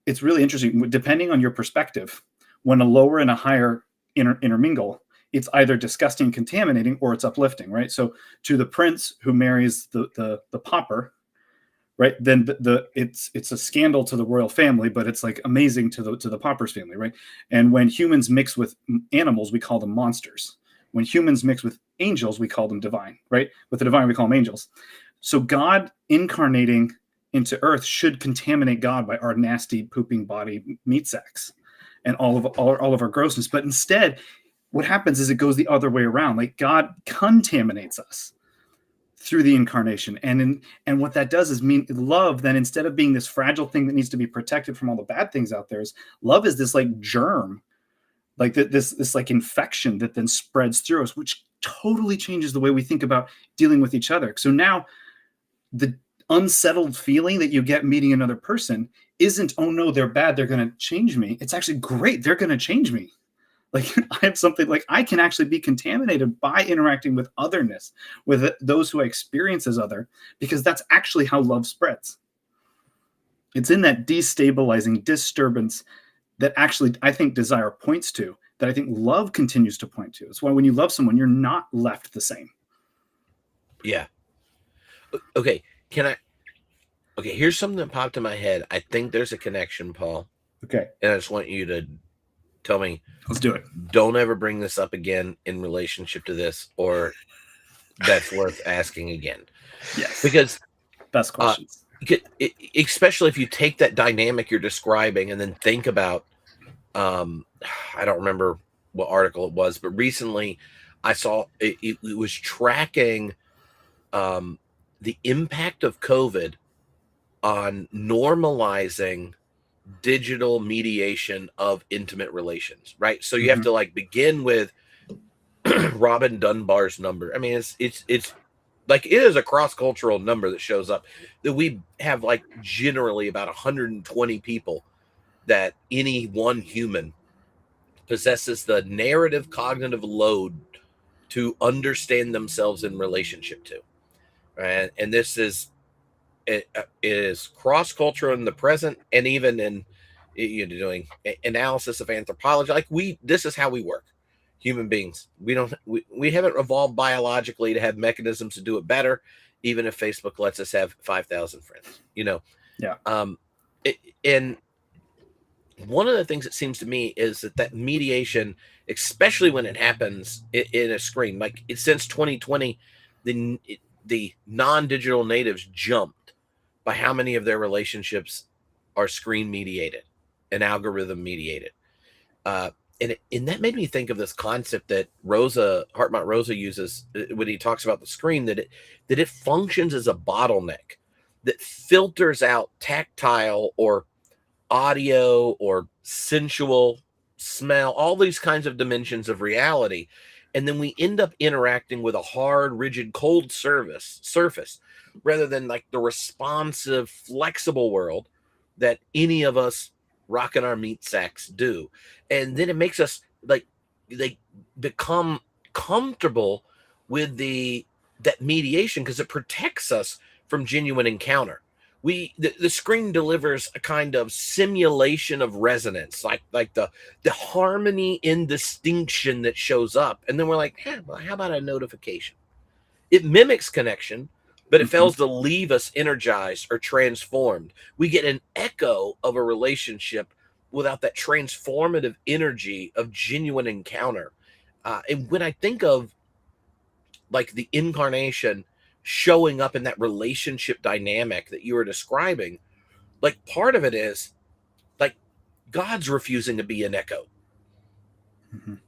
it's really interesting, depending on your perspective, when a lower and a higher intermingle, it's either disgusting and contaminating, or it's uplifting, right? So to the prince who marries the pauper, right, then it's a scandal to the royal family, but it's like amazing to the pauper's family, right? And when humans mix with animals, we call them monsters. When humans mix with angels, we call them divine, right? With the divine, we call them angels. So God incarnating into earth should contaminate God by our nasty pooping body meat sacks and all of our grossness. But instead, what happens is it goes the other way around. Like, God contaminates us through the incarnation. And what that does is mean love, then, instead of being this fragile thing that needs to be protected from all the bad things out there, is love is this like germ, like this like infection that then spreads through us, which totally changes the way we think about dealing with each other. So now the unsettled feeling that you get meeting another person isn't, oh no, they're bad, they're going to change me. It's actually great, they're going to change me. Like, I have something like, I can actually be contaminated by interacting with otherness, with those who I experience as other, because that's actually how love spreads. It's in that destabilizing disturbance that actually I think desire points to, that I think love continues to point to. It's why when you love someone, you're not left the same. Yeah. Okay. Here's something that popped in my head. I think there's a connection, Paul. Okay. And I just want you to tell me. Let's do it. Don't ever bring this up again in relationship to this, or that's worth asking again. Yes. Because best questions. Especially if you take that dynamic you're describing and then think about, I don't remember what article it was, but recently I saw it was tracking the impact of COVID on normalizing digital mediation of intimate relations, right? So you have to like begin with Robin Dunbar's number. I mean, it's like, it is a cross-cultural number that shows up, that we have like generally about 120 people that any one human possesses the narrative cognitive load to understand themselves in relationship to. Right? And this is, it is cross-cultural in the present, and even in, you know, doing analysis of anthropology. Like, this is how we work, human beings. We haven't evolved biologically to have mechanisms to do it better, even if Facebook lets us have 5,000 friends, you know. Yeah. And one of the things that seems to me is that mediation, especially when it happens in a screen, like since 2020, the non-digital natives jumped by how many of their relationships are screen mediated and algorithm mediated. And that made me think of this concept that Hartmut Rosa uses when he talks about the screen, that it functions as a bottleneck that filters out tactile or audio or sensual smell, all these kinds of dimensions of reality. And then we end up interacting with a hard, rigid, cold surface rather than like the responsive, flexible world that any of us rocking our meat sacks do. And then it makes us like, they become comfortable with the that mediation because it protects us from genuine encounter. The screen delivers a kind of simulation of resonance, like the harmony in distinction that shows up, and then we're like, well, how about a notification? It mimics connection, but it fails to leave us energized or transformed. We get an echo of a relationship without that transformative energy of genuine encounter. And when I think of like the incarnation showing up in that relationship dynamic that you were describing, like part of it is like God's refusing to be an echo.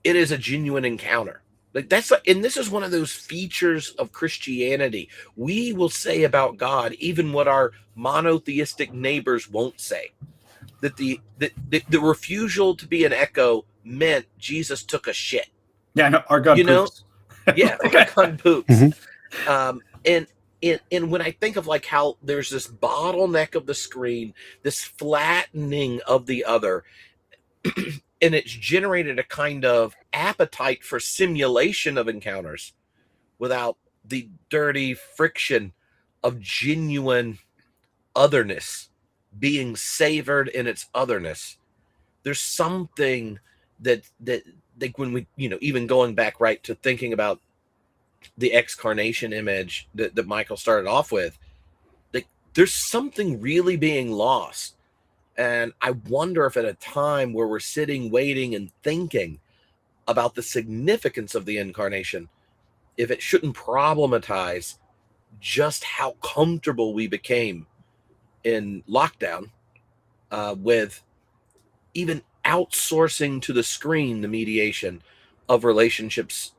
It is a genuine encounter. Like and this is one of those features of Christianity. We will say about God even what our monotheistic neighbors won't say. That the refusal to be an echo meant Jesus took a shit. Yeah, no, our God poops. Yeah, our God poops. And when I think of like how there's this bottleneck of the screen, this flattening of the other, and it's generated a kind of appetite for simulation of encounters without the dirty friction of genuine otherness being savored in its otherness. There's something that like when we, even going back right to thinking about the Excarnation image that Michael started off with, like there's something really being lost. And I wonder if at a time where we're sitting, waiting, and thinking about the significance of the incarnation, if it shouldn't problematize just how comfortable we became in lockdown with even outsourcing to the screen the mediation of relationships,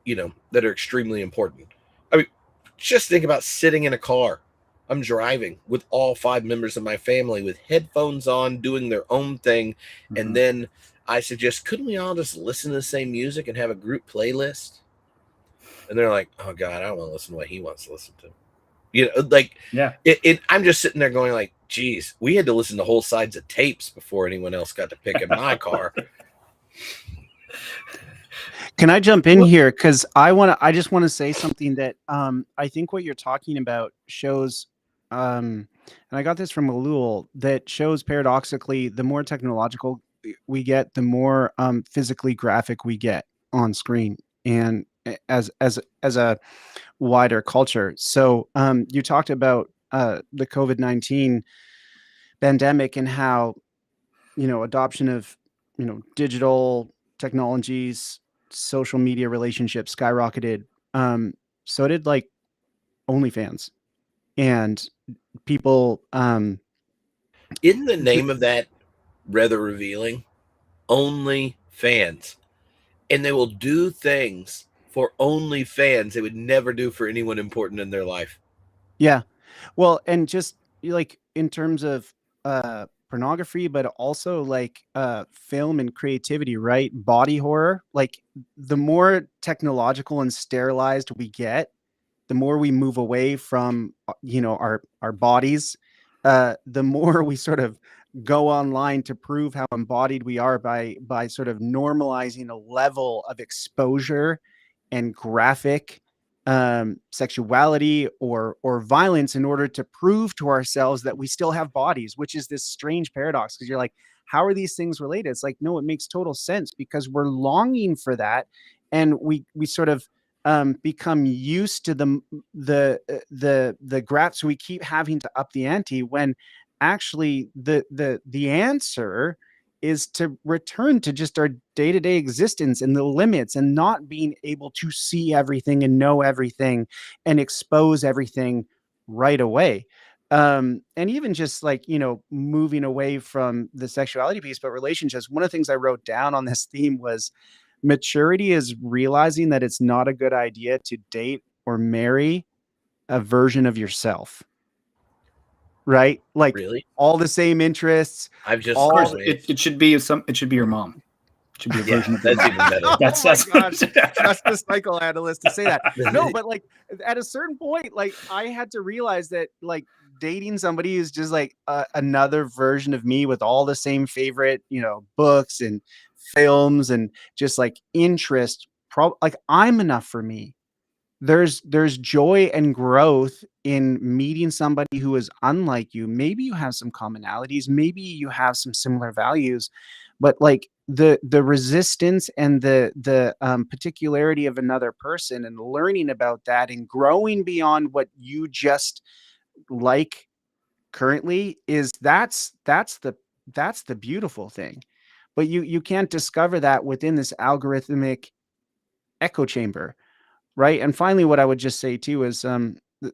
that are extremely important. I mean, just think about sitting in a car. I'm driving with all 5 members of my family with headphones on, doing their own thing. And then I suggest, couldn't we all just listen to the same music and have a group playlist? And they're like, oh God, I don't want to listen to what he wants to listen to. Like, yeah. I'm just sitting there going like, geez, we had to listen to whole sides of tapes before anyone else got to pick in my car. Can I jump in here? Because I just want to say something that I think what you're talking about shows, and I got this from Alul, that shows paradoxically, the more technological we get, the more physically graphic we get on screen, and as a wider culture. So you talked about the COVID-19 pandemic and how, adoption of, digital technologies, social media relationships skyrocketed. So did like OnlyFans, and people. Isn't the name of that rather revealing? Only fans. And they will do things for only fans they would never do for anyone important in their life. Yeah. Well, and just like in terms of pornography, but also like film and creativity, right? Body horror. Like the more technological and sterilized we get, the more we move away from our bodies, the more we sort of go online to prove how embodied we are by sort of normalizing a level of exposure and graphic sexuality or violence in order to prove to ourselves that we still have bodies, which is this strange paradox, because you're like, how are these things related? It's like, no, it makes total sense because we're longing for that, and we sort of become used to the graph, so we keep having to up the ante when actually the answer is to return to just our day-to-day existence and the limits, and not being able to see everything and know everything and expose everything right away. And even just like, moving away from the sexuality piece, but relationships. One of the things I wrote down on this theme was maturity is realizing that it's not a good idea to date or marry a version of yourself. Right? Like Really? all the same interests. I've just Of course, it should be your mom. It should be a version of your that's mom. even better. That's trust the psychoanalyst to say that. No, but like at a certain point, like I had to realize that like dating somebody is just like another version of me with all the same favorite, books and films and just like interest. Like I'm enough for me. there's joy and growth in meeting somebody who is unlike you. Maybe you have some commonalities, maybe you have some similar values, but like the resistance and the particularity of another person, and learning about that and growing beyond what you just like currently, is that's the beautiful thing. But you can't discover that within this algorithmic echo chamber, right? And finally, what I would just say too is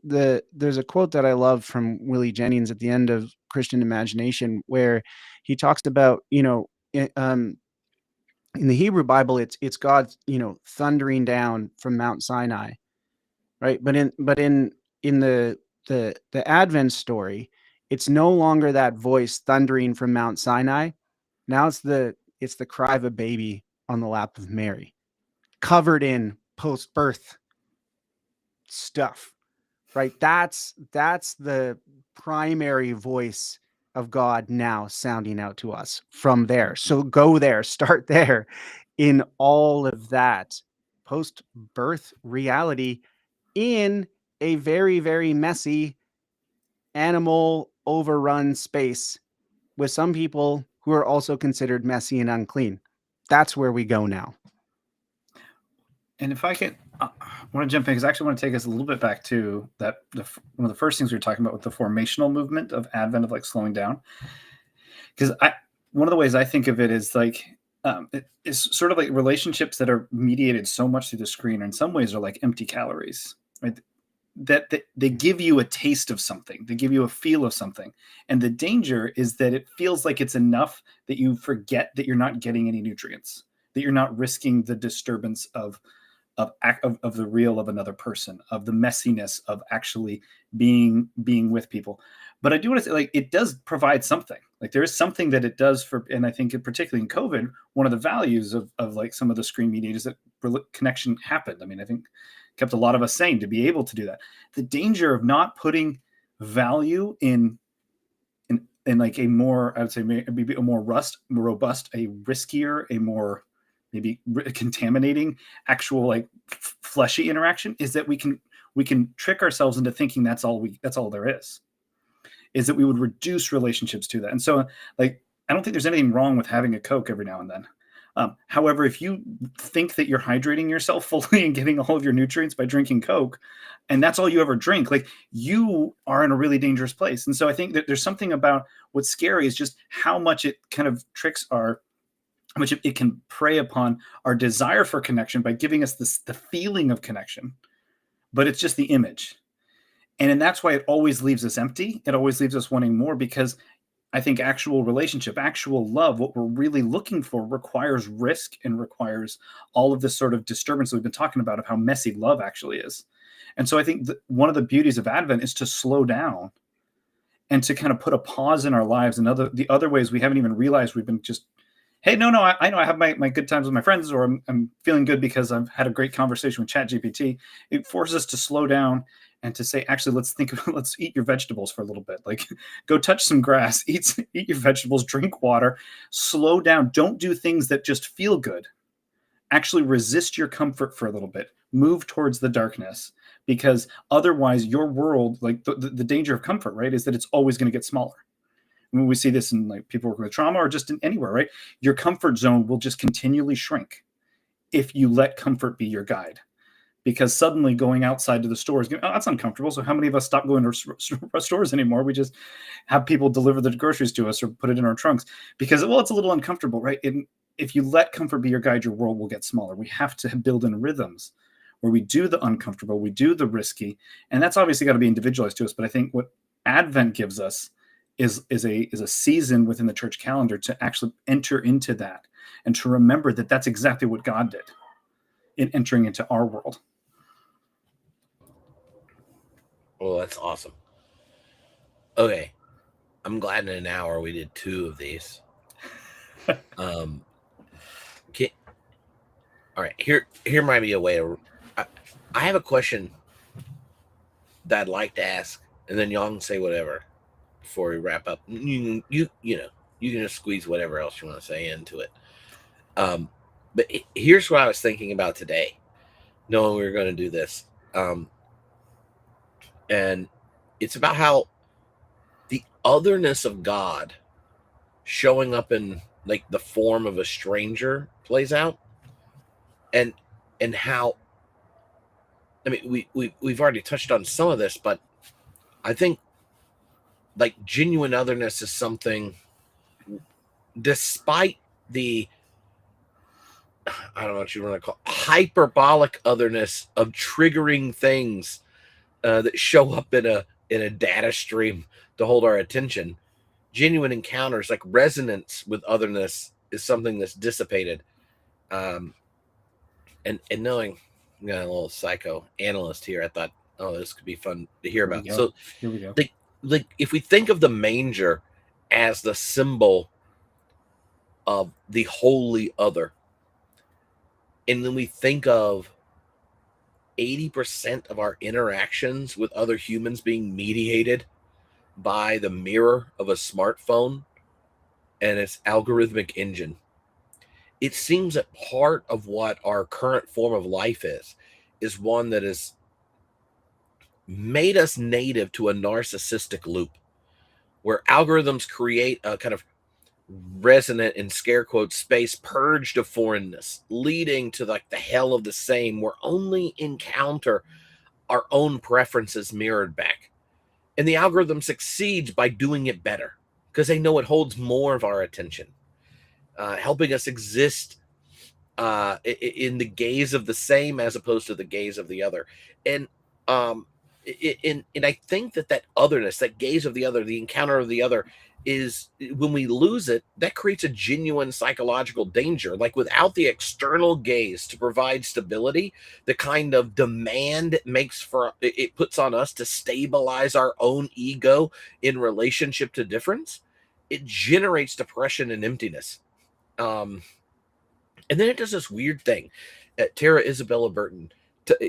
there's a quote that I love from Willie Jennings at the end of Christian Imagination, where he talks about, in the Hebrew Bible, it's God, thundering down from Mount Sinai, right? But in the Advent story, it's no longer that voice thundering from Mount Sinai. Now it's the cry of a baby on the lap of Mary, covered in post-birth stuff, right? That's the primary voice of God now sounding out to us from there. So go there, start there in all of that post-birth reality, in a very, very messy, animal overrun space with some people who are also considered messy and unclean. That's where we go now. And if I can, I want to jump in because I actually want to take us a little bit back to that. One of the first things we were talking about with the formational movement of Advent, of like slowing down. Because one of the ways I think of it is like, it's sort of like relationships that are mediated so much through the screen, or in some ways are like empty calories, right? That they give you a taste of something, they give you a feel of something, and the danger is that it feels like it's enough that you forget that you're not getting any nutrients, that you're not risking the disturbance of the real of another person, of the messiness of actually being with people. But I do want to say, like, it does provide something. Like, there is something that it does for, and I think particularly in COVID, one of the values of like some of the screen media is that connection happened. I mean, I think kept a lot of us sane to be able to do that. The danger of not putting value in like a more, I would say, maybe a more robust, a riskier, a more maybe contaminating actual like fleshy interaction, is that we can trick ourselves into thinking that's all there is that we would reduce relationships to that. And so, like, I don't think there's anything wrong with having a Coke every now and then. However, if you think that you're hydrating yourself fully and getting all of your nutrients by drinking Coke, and that's all you ever drink, like, you are in a really dangerous place. And so I think that there's something about what's scary is just how much it kind of tricks how much it can prey upon our desire for connection by giving us the feeling of connection, but it's just the image. And that's why it always leaves us empty. It always leaves us wanting more, because I think actual relationship, actual love, what we're really looking for, requires risk and requires all of this sort of disturbance that we've been talking about, of how messy love actually is. And so I think one of the beauties of Advent is to slow down and to kind of put a pause in our lives, and the other ways we haven't even realized we've been just, hey, no, I know I have my good times with my friends, or I'm feeling good because I've had a great conversation with ChatGPT. It forces us to slow down and to say, actually, let's eat your vegetables for a little bit. Like, go touch some grass, eat your vegetables, drink water, slow down. Don't do things that just feel good. Actually resist your comfort for a little bit. Move towards the darkness, because otherwise your world, like the danger of comfort, right, is that it's always going to get smaller. I mean, we see this in like people working with trauma, or just in anywhere, right? Your comfort zone will just continually shrink if you let comfort be your guide. Because suddenly going outside to the stores, that's uncomfortable. So how many of us stop going to stores anymore? We just have people deliver the groceries to us or put it in our trunks because, well, it's a little uncomfortable, right? And if you let comfort be your guide, your world will get smaller. We have to build in rhythms where we do the uncomfortable, we do the risky, and that's obviously got to be individualized to us. But I think what Advent gives us is a season within the church calendar to actually enter into that, and to remember that that's exactly what God did in entering into our world. Well, that's awesome. Okay, I'm glad in an hour we did 2 of these. Okay. All right, here might be a way to. I have a question that I'd like to ask, and then y'all can say whatever before we wrap up. You can just squeeze whatever else you want to say into it. But here's what I was thinking about today, knowing we were going to do this. And it's about how the otherness of God showing up in like the form of a stranger plays out, and how, I mean, we've already touched on some of this, but I think like genuine otherness is something, despite the, I don't know what you want to call it, hyperbolic otherness of triggering things that show up in a data stream to hold our attention. Genuine encounters, like resonance with otherness, is something that's dissipated. And knowing, I'm got a little psychoanalyst here, I thought, oh, this could be fun to hear about. So here we go. Like if we think of the manger as the symbol of the holy other, and then we think of 80% of our interactions with other humans being mediated by the mirror of a smartphone and its algorithmic engine, it seems that part of what our current form of life is one that has made us native to a narcissistic loop where algorithms create a kind of resonant, in scare quotes, space purged of foreignness, leading to like the hell of the same, where only encounter our own preferences mirrored back. And the algorithm succeeds by doing it better because they know it holds more of our attention, helping us exist in the gaze of the same as opposed to the gaze of the other. And and I think that otherness, that gaze of the other, the encounter of the other, is, when we lose it, that creates a genuine psychological danger. Like without the external gaze to provide stability, the kind of demand it puts on us to stabilize our own ego in relationship to difference, it generates depression and emptiness. And then it does this weird thing. Tara Isabella Burton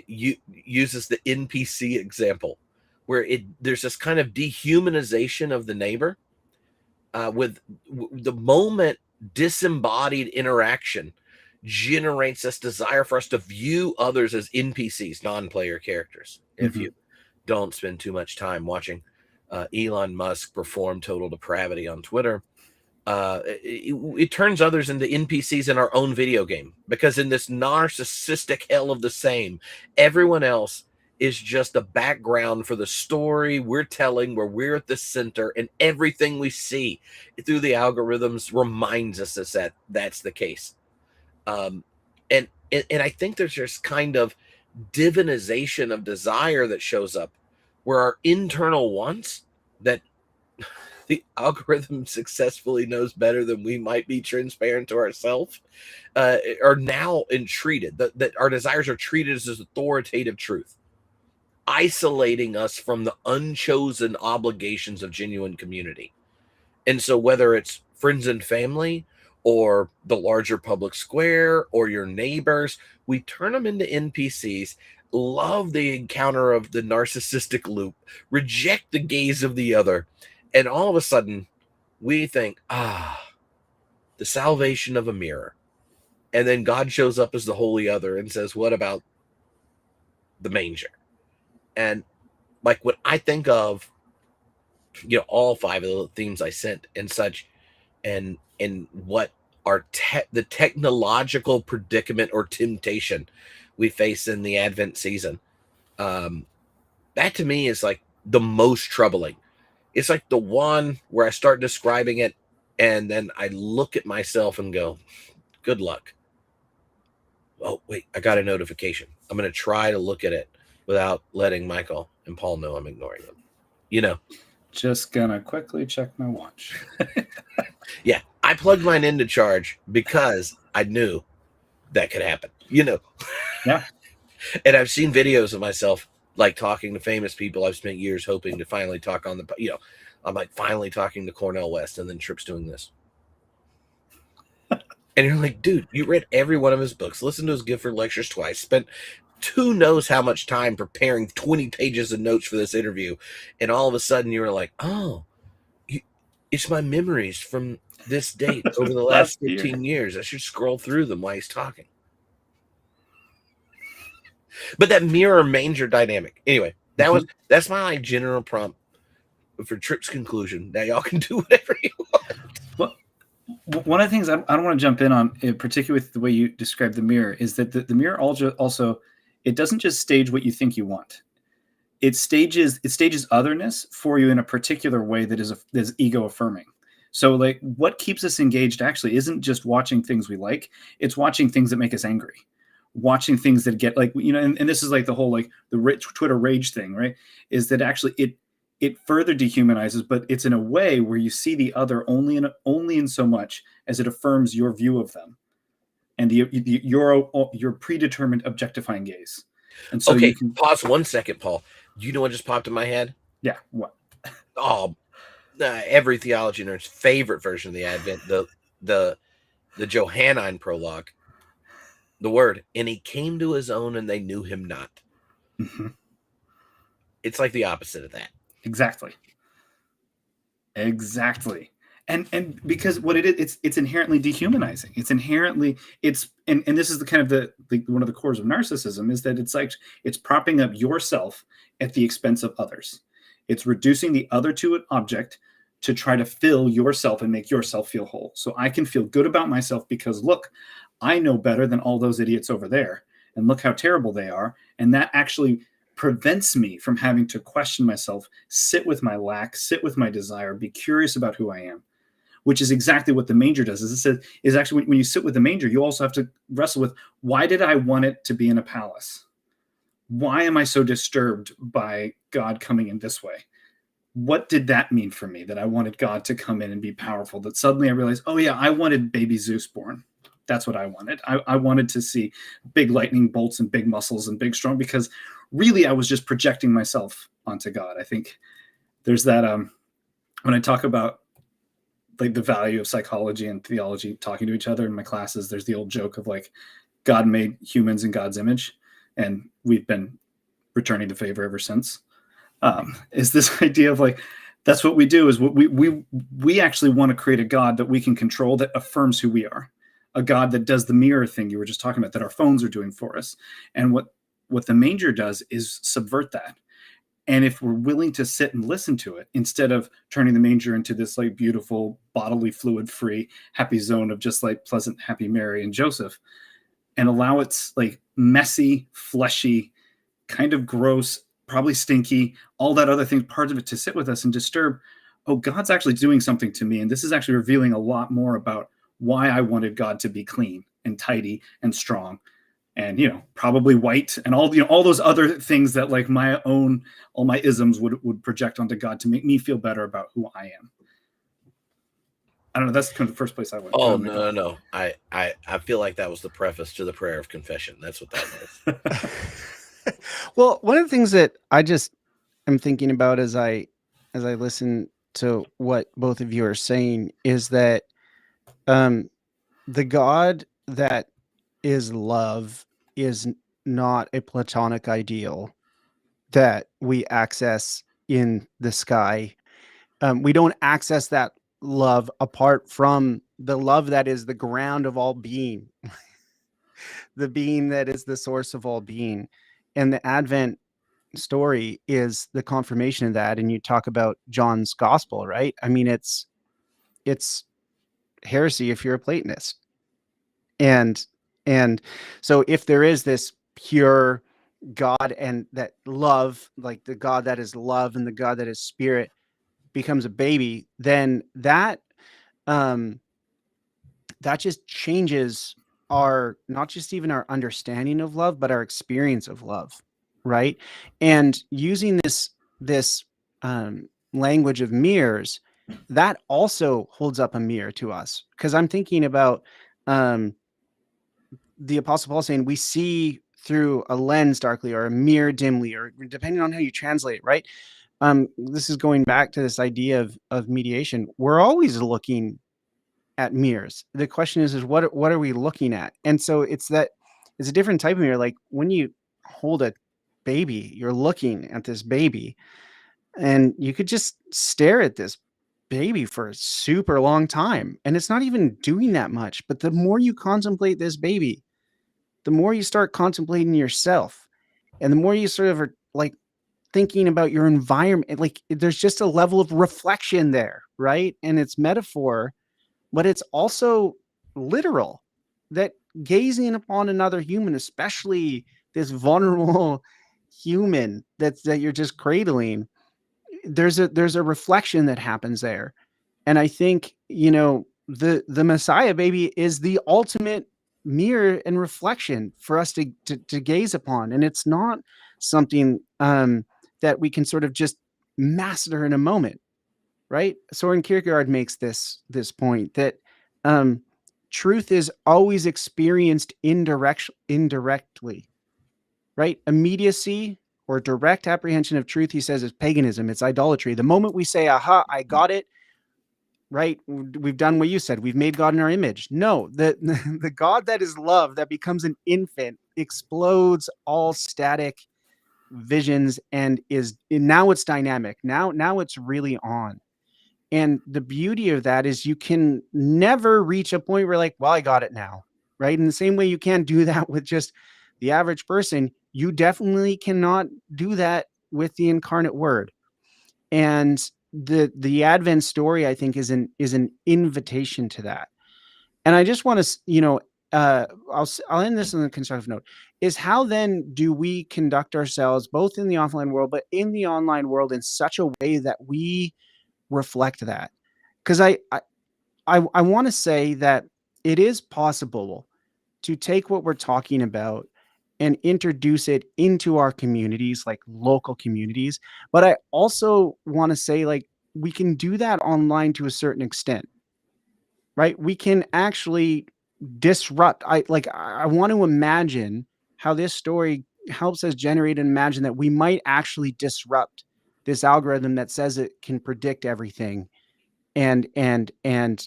uses the NPC example, where there's this kind of dehumanization of the neighbor, with the moment disembodied interaction generates this desire for us to view others as NPCs, non-player characters. If you don't spend too much time watching Elon Musk perform total depravity on Twitter, it turns others into NPCs in our own video game, because in this narcissistic hell of the same, everyone else is just a background for the story we're telling, where we're at the center, and everything we see through the algorithms reminds us that that's the case. And I think there's this kind of divinization of desire that shows up, where our internal wants that the algorithm successfully knows better than we might be transparent to ourselves, are now entreated, that our desires are treated as authoritative truth, isolating us from the unchosen obligations of genuine community. And so whether it's friends and family, or the larger public square, or your neighbors, we turn them into NPCs, love the encounter of the narcissistic loop, reject the gaze of the other, and all of a sudden we think, the salvation of a mirror. And then God shows up as the holy other and says, what about the manger? And like when I think of, all 5 of the themes I sent and such, and what are the technological predicament or temptation we face in the Advent season, that to me is like the most troubling. It's like the one where I start describing it, and then I look at myself and go, good luck. Oh, wait, I got a notification. I'm going to try to look at it without letting Michael and Paul know I'm ignoring them. Just gonna quickly check my watch. Yeah, I plugged mine into charge because I knew that could happen. Yeah. And I've seen videos of myself like talking to famous people I've spent years hoping to finally talk on I'm like finally talking to Cornel West, and then Tripp's doing this. And you're like, dude, you read every one of his books, listened to his Gifford lectures twice, spent who knows how much time preparing 20 pages of notes for this interview. And all of a sudden you were like, oh, it's my memories from this date over the last 15 years. I should scroll through them while he's talking. But that mirror manger dynamic. Anyway, that's my general prompt for Trip's conclusion. Now y'all can do whatever you want. Well, one of the things I don't want to jump in on, particularly with the way you describe the mirror, is that the mirror also it doesn't just stage what you think you want. It stages otherness for you in a particular way that is ego affirming. So like what keeps us engaged actually isn't just watching things we like, it's watching things that make us angry, watching things that get like, and this is like the whole like the Twitter rage thing, right? Is that actually it further dehumanizes, but it's in a way where you see the other only in so much as it affirms your view of them and your predetermined objectifying gaze. And so okay, pause 1 second, Paul. Do you know what just popped in my head? Yeah, what? Oh, every theology nerd's favorite version of the Advent, the Johannine prologue. The word, and he came to his own, and they knew him not. Mm-hmm. It's like the opposite of that. Exactly. And because what it is, it's inherently dehumanizing. It's inherently and this is the kind of the one of the cores of narcissism is that it's like it's propping up yourself at the expense of others. It's reducing the other to an object to try to fill yourself and make yourself feel whole. So I can feel good about myself because look, I know better than all those idiots over there, and look how terrible they are, and that actually prevents me from having to question myself, sit with my lack, sit with my desire, be curious about who I am, which is exactly what the manger does. Is actually when you sit with the manger, you also have to wrestle with, why did I want it to be in a palace? Why am I so disturbed by God coming in this way? What did that mean for me, that I wanted God to come in and be powerful, that suddenly I realized, oh yeah, I wanted baby Zeus born. That's what I wanted. I wanted to see big lightning bolts and big muscles and big strong, because really I was just projecting myself onto God. I think there's that when I talk about like the value of psychology and theology talking to each other in my classes, there's the old joke of like God made humans in God's image, and we've been returning the favor ever since. Is this idea of like that's what we do, is what we actually want to create a God that we can control, that affirms who we are, a God that does the mirror thing you were just talking about, that our phones are doing for us. And what the manger does is subvert that. And if we're willing to sit and listen to it, instead of turning the manger into this like beautiful bodily fluid free happy zone of just like pleasant happy Mary and Joseph, and allow its like messy, fleshy, kind of gross, probably stinky, all that other thing, part of it to sit with us and disturb, oh, God's actually doing something to me. And this is actually revealing a lot more about why I wanted God to be clean and tidy and strong and, probably white and all, all those other things that like all my isms would project onto God to make me feel better about who I am. I don't know. That's kind of the first place I went. Oh, no. I feel like that was the preface to the prayer of confession. That's what that was. Well, one of the things that I just am thinking about as I listen to what both of you are saying is that the God that is love is not a platonic ideal that we access in the sky. We don't access that love apart from the love that is the ground of all being, the being that is the source of all being. And the Advent story is the confirmation of that. And you talk about John's gospel, right? I mean, it's heresy if you're a Platonist. And so if there is this pure God and that love, like the God that is love and the God that is spirit becomes a baby, then that just changes not just even our understanding of love, but our experience of love, right? And using this language of mirrors, that also holds up a mirror to us, because I'm thinking about the Apostle Paul saying we see through a lens darkly or a mirror dimly, or depending on how you translate it, right? This is going back to this idea of mediation. We're always looking at mirrors. The question is what are we looking at? And so it's a different type of mirror. Like when you hold a baby, you're looking at this baby, and you could just stare at this baby for a super long time, and it's not even doing that much. But the more you contemplate this baby, the more you start contemplating yourself. And the more you sort of are like thinking about your environment, like there's just a level of reflection there, right? And it's metaphor, but it's also literal, that gazing upon another human, especially this vulnerable human that you're just cradling, there's a reflection that happens there. And I think, the Messiah baby is the ultimate mirror and reflection for us to gaze upon. And it's not something that we can sort of just master in a moment, right? Soren Kierkegaard makes this point that truth is always experienced indirectly, right? Immediacy or direct apprehension of truth, he says, is paganism. It's idolatry. The moment we say, aha, I got it, right? We've done what you said. We've made God in our image. No, the God that is love, that becomes an infant, explodes all static visions and now it's dynamic. Now it's really on. And the beauty of that is you can never reach a point where like, well, I got it now, right? In the same way you can't do that with just the average person, you definitely cannot do that with the incarnate word. And the Advent story, I think, is an invitation to that. And I just want to, I'll end this on a constructive note. Is how then do we conduct ourselves both in the offline world, but in the online world in such a way that we reflect that? Because I want to say that it is possible to take what we're talking about and introduce it into our communities, like local communities. But I also want to say, like, we can do that online to a certain extent, right? We can actually disrupt. I want to imagine how this story helps us generate and imagine that we might actually disrupt this algorithm that says it can predict everything and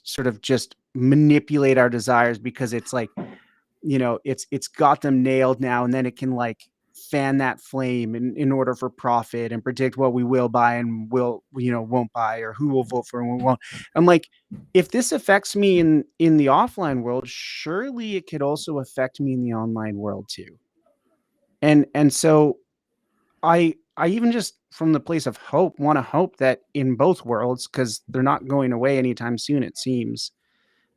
sort of just manipulate our desires because it's like, it's got them nailed now, and then it can like fan that flame in order for profit and predict what we will buy and won't buy, or who will vote for and who won't. I'm like, if this affects me in the offline world, surely it could also affect me in the online world too. And so I even just from the place of hope want to hope that in both worlds, because they're not going away anytime soon, it seems,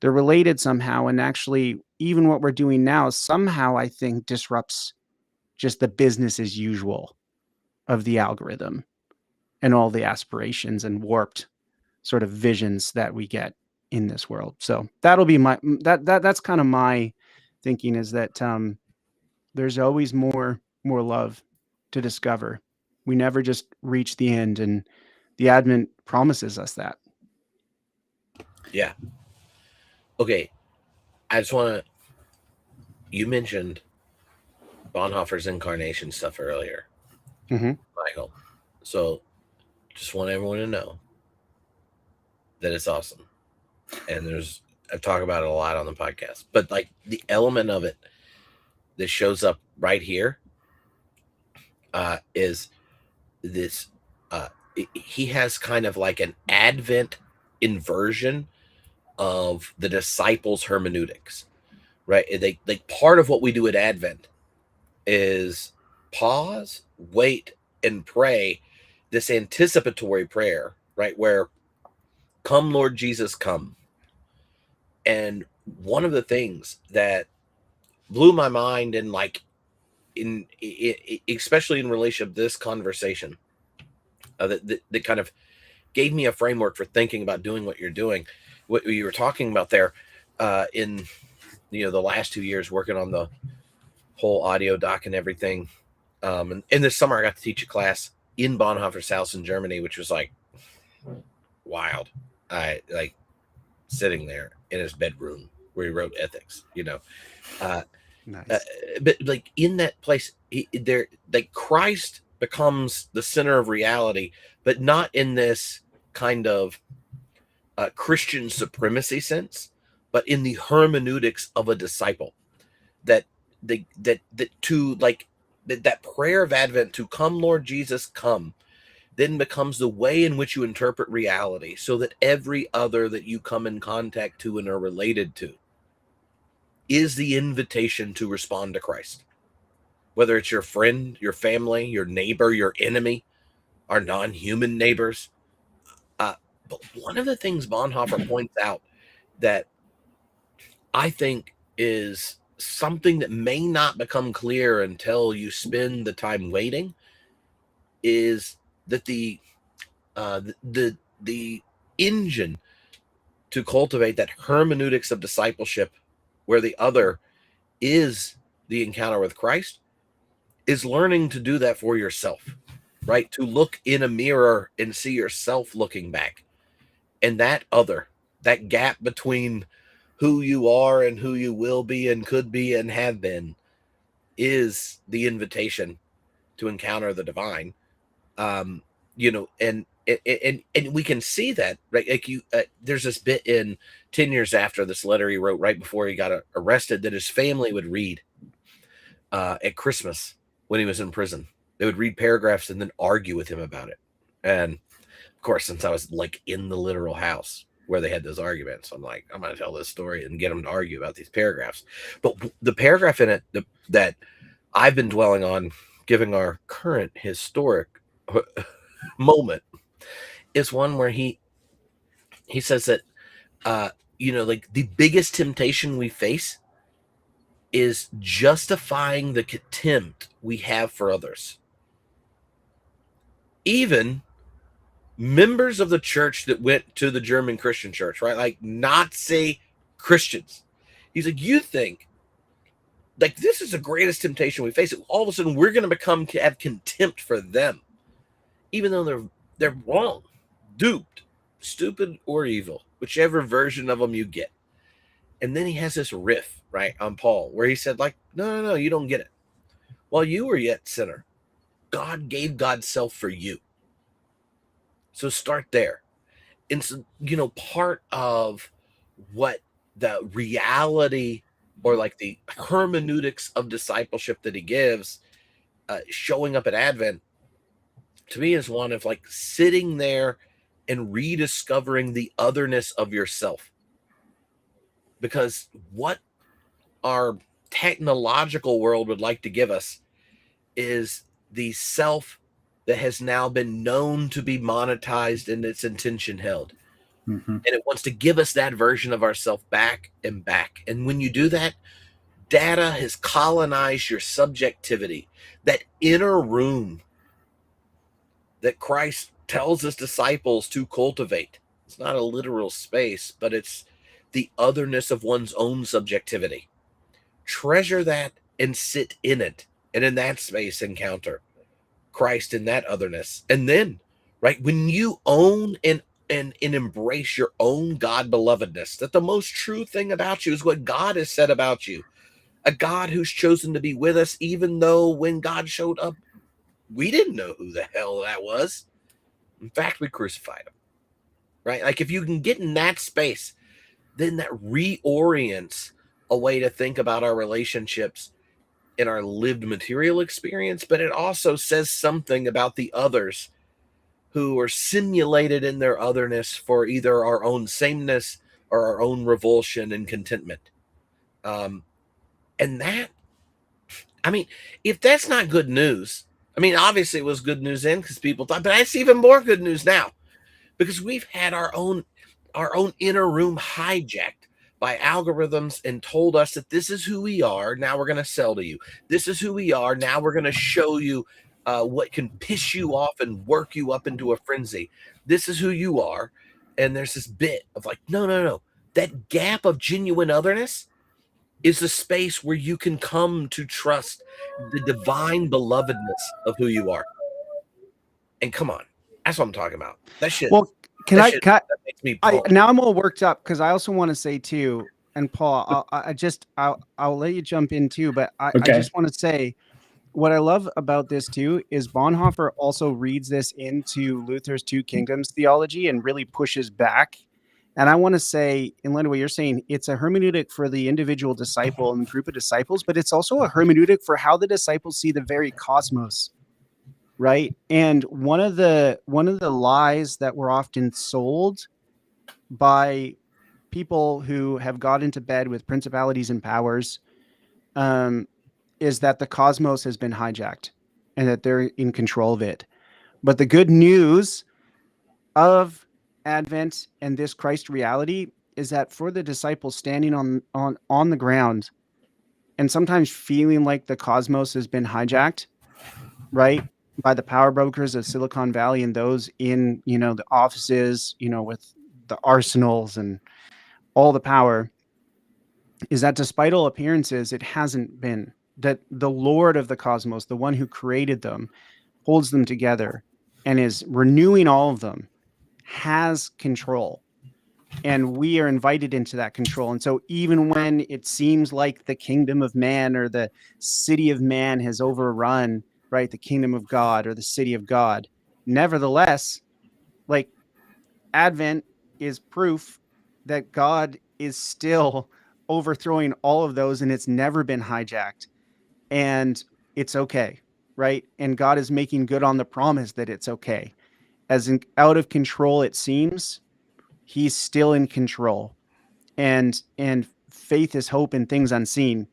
they're related somehow. And actually, even what we're doing now somehow, I think, disrupts just the business as usual of the algorithm and all the aspirations and warped sort of visions that we get in this world. So that'll be that's kind of my thinking, is that there's always more love to discover. We never just reach the end, and the Advent promises us that. Yeah. Okay. I just want to. You mentioned Bonhoeffer's Incarnation stuff earlier, Michael. So just want everyone to know that it's awesome. And I've talked about it a lot on the podcast, but like the element of it that shows up right here is this. He has kind of like an Advent inversion of the disciples' hermeneutics, right? They like part of what we do at Advent is pause, wait, and pray. This anticipatory prayer, right? Where come, Lord Jesus, come. And one of the things that blew my mind, and like especially in relation to this conversation, that kind of gave me a framework for thinking about doing what you're doing, what you were talking about there, in the last 2 years working on the whole audio doc and everything. And this summer I got to teach a class in Bonhoeffer's house in Germany, which was like wild. I like sitting there in his bedroom where he wrote ethics, Nice. But like in that place, there, like Christ becomes the center of reality, but not in this kind of Christian supremacy sense, but in the hermeneutics of a disciple. That that prayer of Advent, to come, Lord Jesus, come, then becomes the way in which you interpret reality, so that every other that you come in contact to and are related to is the invitation to respond to Christ. whether it's your friend, your family, your neighbor, your enemy, our non-human neighbors. But one of the things Bonhoeffer points out that I think is something that may not become clear until you spend the time waiting is that the engine to cultivate that hermeneutics of discipleship, where the other is the encounter with Christ, is learning to do that for yourself, right? To look in a mirror and see yourself looking back, and that other, that gap between who you are and who you will be and could be and have been, is the invitation to encounter the divine. And we can see that, right? Like there's this bit in 10 years after this letter he wrote right before he got arrested that his family would read at Christmas when he was in prison. They would read paragraphs and then argue with him about it. And of course, since I was like in the literal house where they had those arguments, I'm like, I'm going to tell this story and get them to argue about these paragraphs. But the paragraph in it that I've been dwelling on, giving our current historic moment, is one where he says that like the biggest temptation we face is justifying the contempt we have for others. Even members of the church that went to the German Christian church, right? Like Nazi Christians. He's like, you think like this is the greatest temptation we face. All of a sudden we're going to have contempt for them, even though they're wrong, duped, stupid, or evil, whichever version of them you get. And then he has this riff, right, on Paul, where he said, like, no, you don't get it. While you were yet sinner, God gave God's self for you. So start there. And so, part of what the reality or like the hermeneutics of discipleship that he gives, showing up at Advent, to me is one of like sitting there and rediscovering the otherness of yourself. Because what our technological world would like to give us is the self that has now been known to be monetized and its intention held. Mm-hmm. And it wants to give us that version of ourself back and back. And when you do that, data has colonized your subjectivity, that inner room that Christ tells his disciples to cultivate. It's not a literal space, but it's the otherness of one's own subjectivity. Treasure that and sit in it. And in that space, encounter Christ in that otherness. And then, right, when you own and embrace your own God belovedness, that the most true thing about you is what God has said about you. A God who's chosen to be with us, even though when God showed up, we didn't know who the hell that was. In fact, we crucified him. Right? Like if you can get in that space, then that reorients a way to think about our relationships in our lived material experience, but it also says something about the others who are simulated in their otherness for either our own sameness or our own revulsion and contentment. And that, I mean, if that's not good news, I mean, obviously it was good news then because people thought, but that's even more good news now because we've had our own inner room hijacked by algorithms and told us that this is who we are. Now we're going to sell to you. This is who we are. Now we're going to show you what can piss you off and work you up into a frenzy. This is who you are. And there's this bit of like, no. That gap of genuine otherness is the space where you can come to trust the divine belovedness of who you are. And come on, that's what I'm talking about. That shit. Well, that makes me now I'm all worked up because I also want to say too, and Paul, I'll let you jump in too, but I just want to say what I love about this too is Bonhoeffer also reads this into Luther's two kingdoms theology and really pushes back. And I want to say, in light of what you're saying, it's a hermeneutic for the individual disciple and group of disciples, but it's also a hermeneutic for how the disciples see the very cosmos. Right. And one of the lies that were often sold by people who have got into bed with principalities and powers is that the cosmos has been hijacked and that they're in control of it. But the good news of Advent and this Christ reality is that for the disciples standing on the ground and sometimes feeling like the cosmos has been hijacked, right, by the power brokers of Silicon Valley and those in, the offices, with the arsenals and all the power, is that despite all appearances, it hasn't been. That the Lord of the cosmos, the one who created them, holds them together and is renewing all of them, has control. And we are invited into that control. And so even when it seems like the kingdom of man or the city of man has overrun, right, the kingdom of God or the city of God, nevertheless, like, Advent is proof that God is still overthrowing all of those and it's never been hijacked. And it's okay, right? And God is making good on the promise that it's okay. Out of control it seems, he's still in control. And faith is hope in things unseen,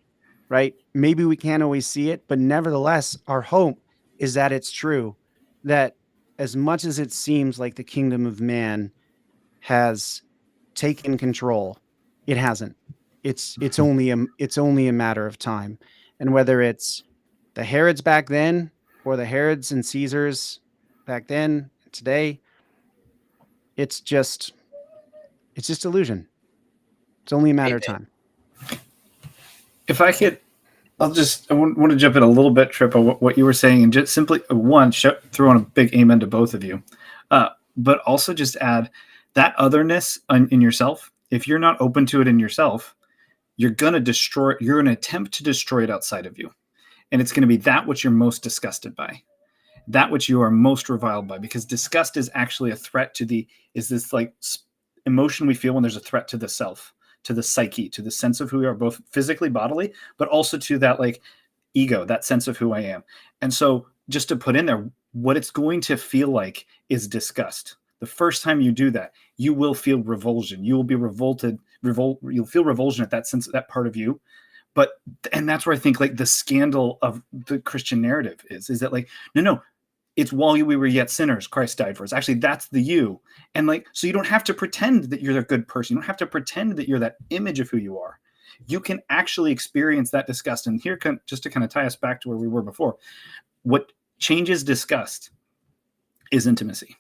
right? Maybe we can't always see it, but nevertheless, our hope is that it's true, that as much as it seems like the kingdom of man has taken control, it hasn't. It's only a matter of time. And whether it's the Herods back then or the Herods and Caesars back then, today, it's just illusion. It's only a matter of time. If I could, I want to jump in a little bit, Trip, on what you were saying, and just simply throw on a big amen to both of you, but also just add that otherness in yourself. If you're not open to it in yourself, you're going to attempt to destroy it outside of you. And it's going to be that which you're most disgusted by, that which you are most reviled by, because disgust is actually a threat to is this like emotion we feel when there's a threat to the self, to the psyche, to the sense of who we are, both physically, bodily, but also to that like ego, that sense of who I am. And so just to put in there, what it's going to feel like is disgust. The first time you do that, you will feel revulsion. You will be revolted. You'll feel revulsion at that sense, that part of you. And that's where I think like the scandal of the Christian narrative is that like, no, it's while we were yet sinners, Christ died for us. Actually, that's the you. And like, so you don't have to pretend that you're a good person. You don't have to pretend that you're that image of who you are. You can actually experience that disgust. And here, just to kind of tie us back to where we were before, what changes disgust is intimacy.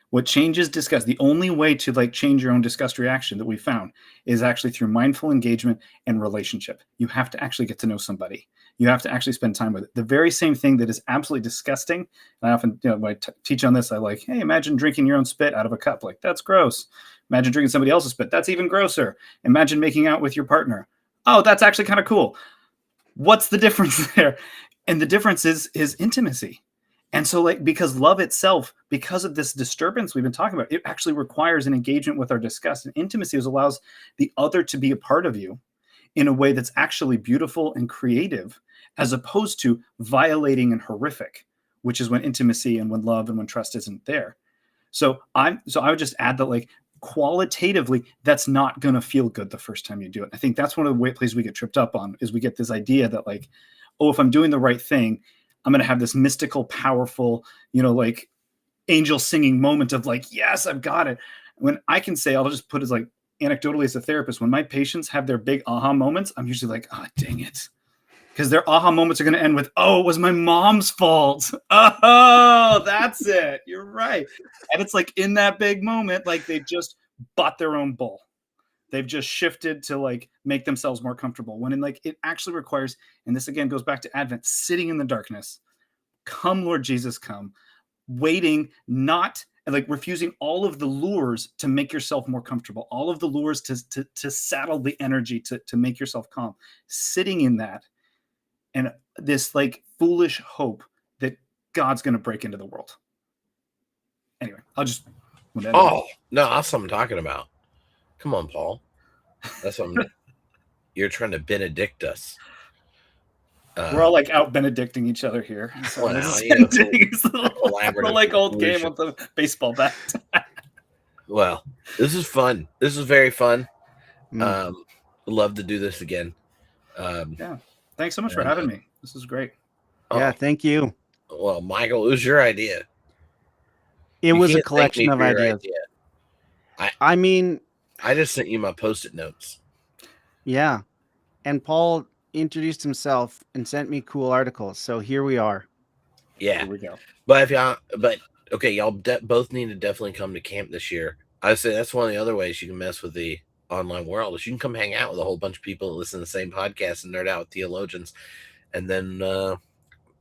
What changes disgust, the only way to like change your own disgust reaction that we found is actually through mindful engagement and relationship. You have to actually get to know somebody. You have to actually spend time with it. The very same thing that is absolutely disgusting. And I often, when I teach on this, I like, hey, imagine drinking your own spit out of a cup. Like, that's gross. Imagine drinking somebody else's spit. That's even grosser. Imagine making out with your partner. Oh, that's actually kind of cool. What's the difference there? And the difference is intimacy. And so like, because love itself, because of this disturbance we've been talking about, it actually requires an engagement with our disgust. And intimacy allows the other to be a part of you in a way that's actually beautiful and creative, as opposed to violating and horrific, which is when intimacy and when love and when trust isn't there. So I would just add that like qualitatively, that's not going to feel good the first time you do it. I think that's one of the places we get tripped up on, is we get this idea that like, oh, if I'm doing the right thing, I'm going to have this mystical, powerful, like angel singing moment of like, yes, I've got it. When I can say, I'll just put it like anecdotally as a therapist, when my patients have their big aha moments, I'm usually like, oh, dang it. Because their aha moments are going to end with, oh, it was my mom's fault. Oh, that's it. You're right. And it's like in that big moment, like they just bought their own bull. They've just shifted to like make themselves more comfortable, when in like it actually requires, and this again goes back to Advent, sitting in the darkness. Come, Lord Jesus, come. Waiting, not like refusing all of the lures to make yourself more comfortable, all of the lures to saddle the energy to make yourself calm. Sitting in that, and this like foolish hope that God's going to break into the world. Anyway, I'll just. Oh no, that's what I'm talking about. Come on, Paul. That's what you're trying to benedict us. We're all like out benedicting each other here. So well, it's a like old game with the baseball bat. Well, this is fun. This is very fun. Love to do this again. Yeah. Thanks so much for having me. This is great. Yeah, thank you. Well, Michael, it was your idea. It was a collection of ideas. I mean, I just sent you my Post-it notes. Yeah. And Paul introduced himself and sent me cool articles. So here we are. Yeah. Here we go. But okay, y'all both need to definitely come to camp this year. I say that's one of the other ways you can mess with the online world is you can come hang out with a whole bunch of people that listen to the same podcast and nerd out with theologians, and then you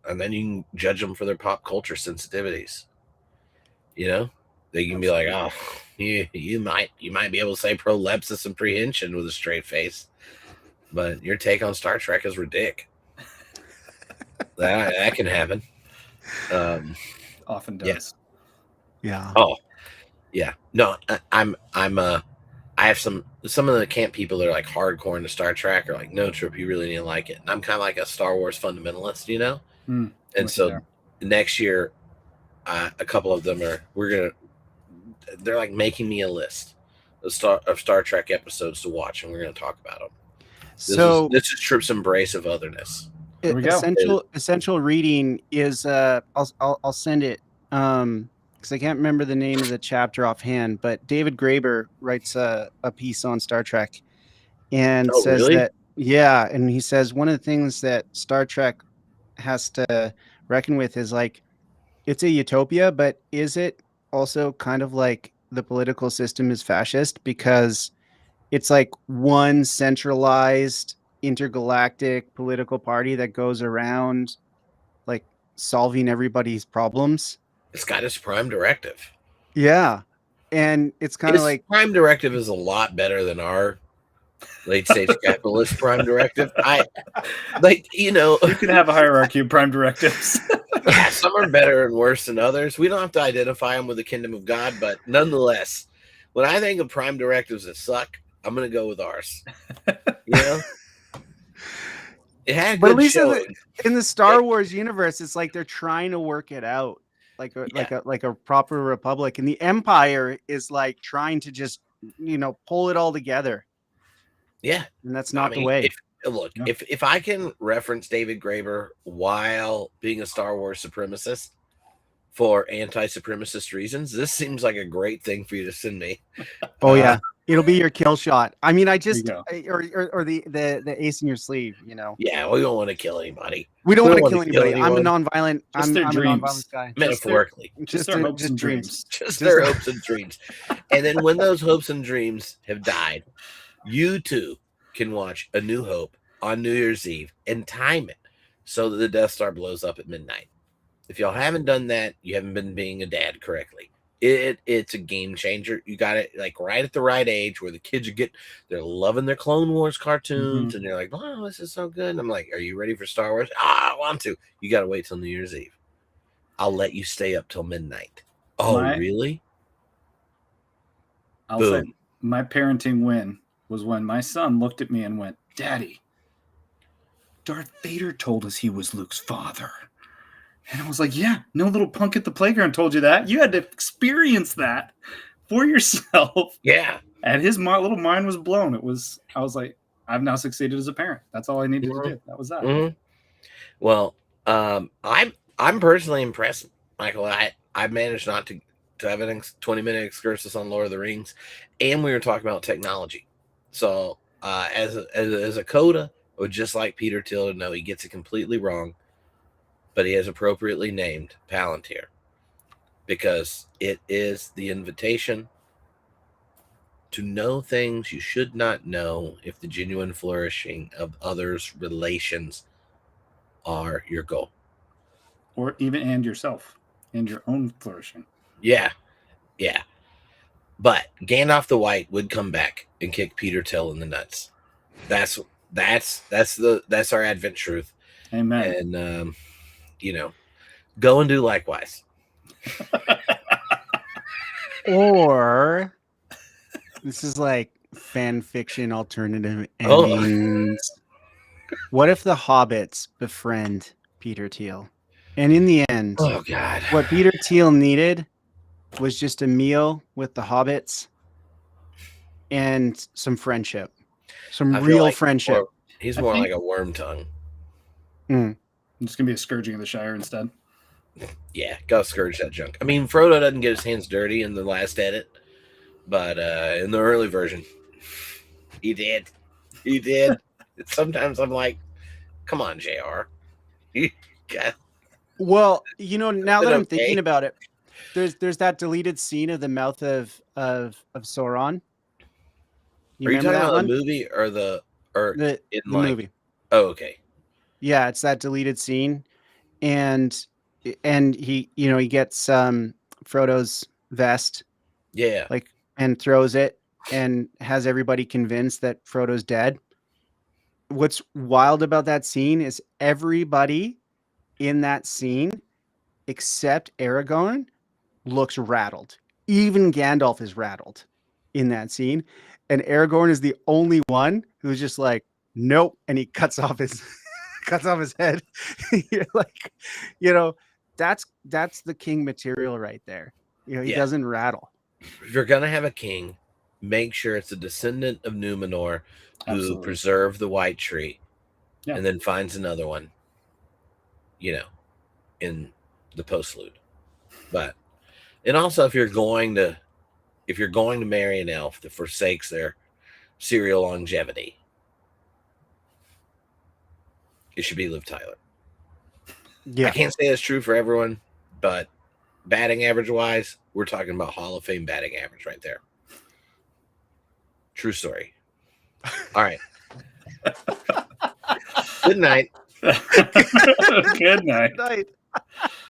can judge them for their pop culture sensitivities. You know, they can be like, "Oh, you might be able to say prolepsis and prehension with a straight face, but your take on Star Trek is ridiculous." that can happen. Often does. Yeah. Oh, yeah. No, I have some of the camp people that are like hardcore into Star Trek are like, no, Trip, you really need to like it. And I'm kind of like a Star Wars fundamentalist, you know? And so next year, a couple of them they're like making me a list of Star Trek episodes to watch, and we're going to talk about them. This is Trip's embrace of otherness. Essential reading is I'll send it because I can't remember the name of the chapter offhand, but David Graeber writes a piece on Star Trek and says that and he says one of the things that Star Trek has to reckon with is like it's a utopia, but is it also kind of like the political system is fascist because it's like one centralized intergalactic political party that goes around like solving everybody's problems. It's got its prime directive. Yeah. And it's kind of like prime directive is a lot better than our late stage capitalist prime directive. You can have a hierarchy of prime directives. Yeah, some are better and worse than others. We don't have to identify them with the kingdom of God, but nonetheless, when I think of prime directives that suck, I'm going to go with ours. You know? It had good showing. In the Star Wars universe, it's like they're trying to work it out like a proper republic, and the Empire is like trying to just pull it all together. Yeah. And that's not the way. If I can reference David Graeber while being a Star Wars supremacist for anti-supremacist reasons, this seems like a great thing for you to send me. Oh yeah, it'll be your kill shot. I mean, or the ace in your sleeve, Yeah, we don't want to kill anybody. We don't want to kill anybody. I'm a nonviolent. I'm a nonviolent guy. Metaphorically, just their hopes and dreams. Just their hopes and dreams. And then when those hopes and dreams have died, you too can watch A New Hope on New Year's Eve and time it so that the Death Star blows up at midnight. If y'all haven't done that, you haven't been being a dad correctly. It's a game changer. You got it like right at the right age where the kids they're loving their Clone Wars cartoons and they're like, wow, this is so good. And I'm like, are you ready for Star Wars? I want to. You got to wait till New Year's Eve. I'll let you stay up till midnight. Oh, really? I'll say my parenting win was when my son looked at me and went, Daddy, Darth Vader told us he was Luke's father. And I was like, yeah, no little punk at the playground told you that. You had to experience that for yourself. Yeah. And his little mind was blown. I was like, I've now succeeded as a parent. That's all I needed to do. That was that. Mm-hmm. Well, I'm personally impressed, Michael. I managed not to have a 20-minute excursus on Lord of the Rings, and we were talking about technology. So as a coda, I would just like Peter Thiel to know he gets it completely wrong, but he has appropriately named Palantir because it is the invitation to know things you should not know if the genuine flourishing of others' relations are your goal. Or even yourself and your own flourishing. Yeah. Yeah. But Gandalf the White would come back and kick Peter Thiel in the nuts. That's our Advent truth. Amen. And go and do likewise. Or this is like fan fiction alternative endings. What if the hobbits befriend Peter Thiel? And in the end, oh God, what Peter Thiel needed was just a meal with the hobbits and some friendship. Some real friendship. He's more like a worm tongue. It's gonna be a scourging of the Shire instead. Yeah, go scourge that junk. I mean, Frodo doesn't get his hands dirty in the last edit, but in the early version, he did. He did. Sometimes I'm like, come on, JR. You got Well, you know, now that I'm okay. thinking about it, there's that deleted scene of the mouth of Sauron. You Are you remember talking that about one? the movie or The in like? movie. Oh, okay. Yeah, it's that deleted scene, and he, you know, he gets Frodo's vest, Yeah. like, and throws it and has everybody convinced that Frodo's dead. What's wild about that scene is everybody in that scene except Aragorn looks rattled. Even Gandalf is rattled in that scene. And Aragorn is the only one who's just like, nope. And he cuts off his cuts off his head. You're like, you know, that's the king material right there. You know, he doesn't rattle. If you're gonna have a king, make sure it's a descendant of Numenor who preserved the White Tree, and then finds another one, you know, in the postlude. But and also if you're going to marry an elf that forsakes their serial longevity, it should be Liv Tyler. Yeah. I can't say that's true for everyone, but batting average wise, we're talking about Hall of Fame batting average right there. True story. All right. Good night. Good night.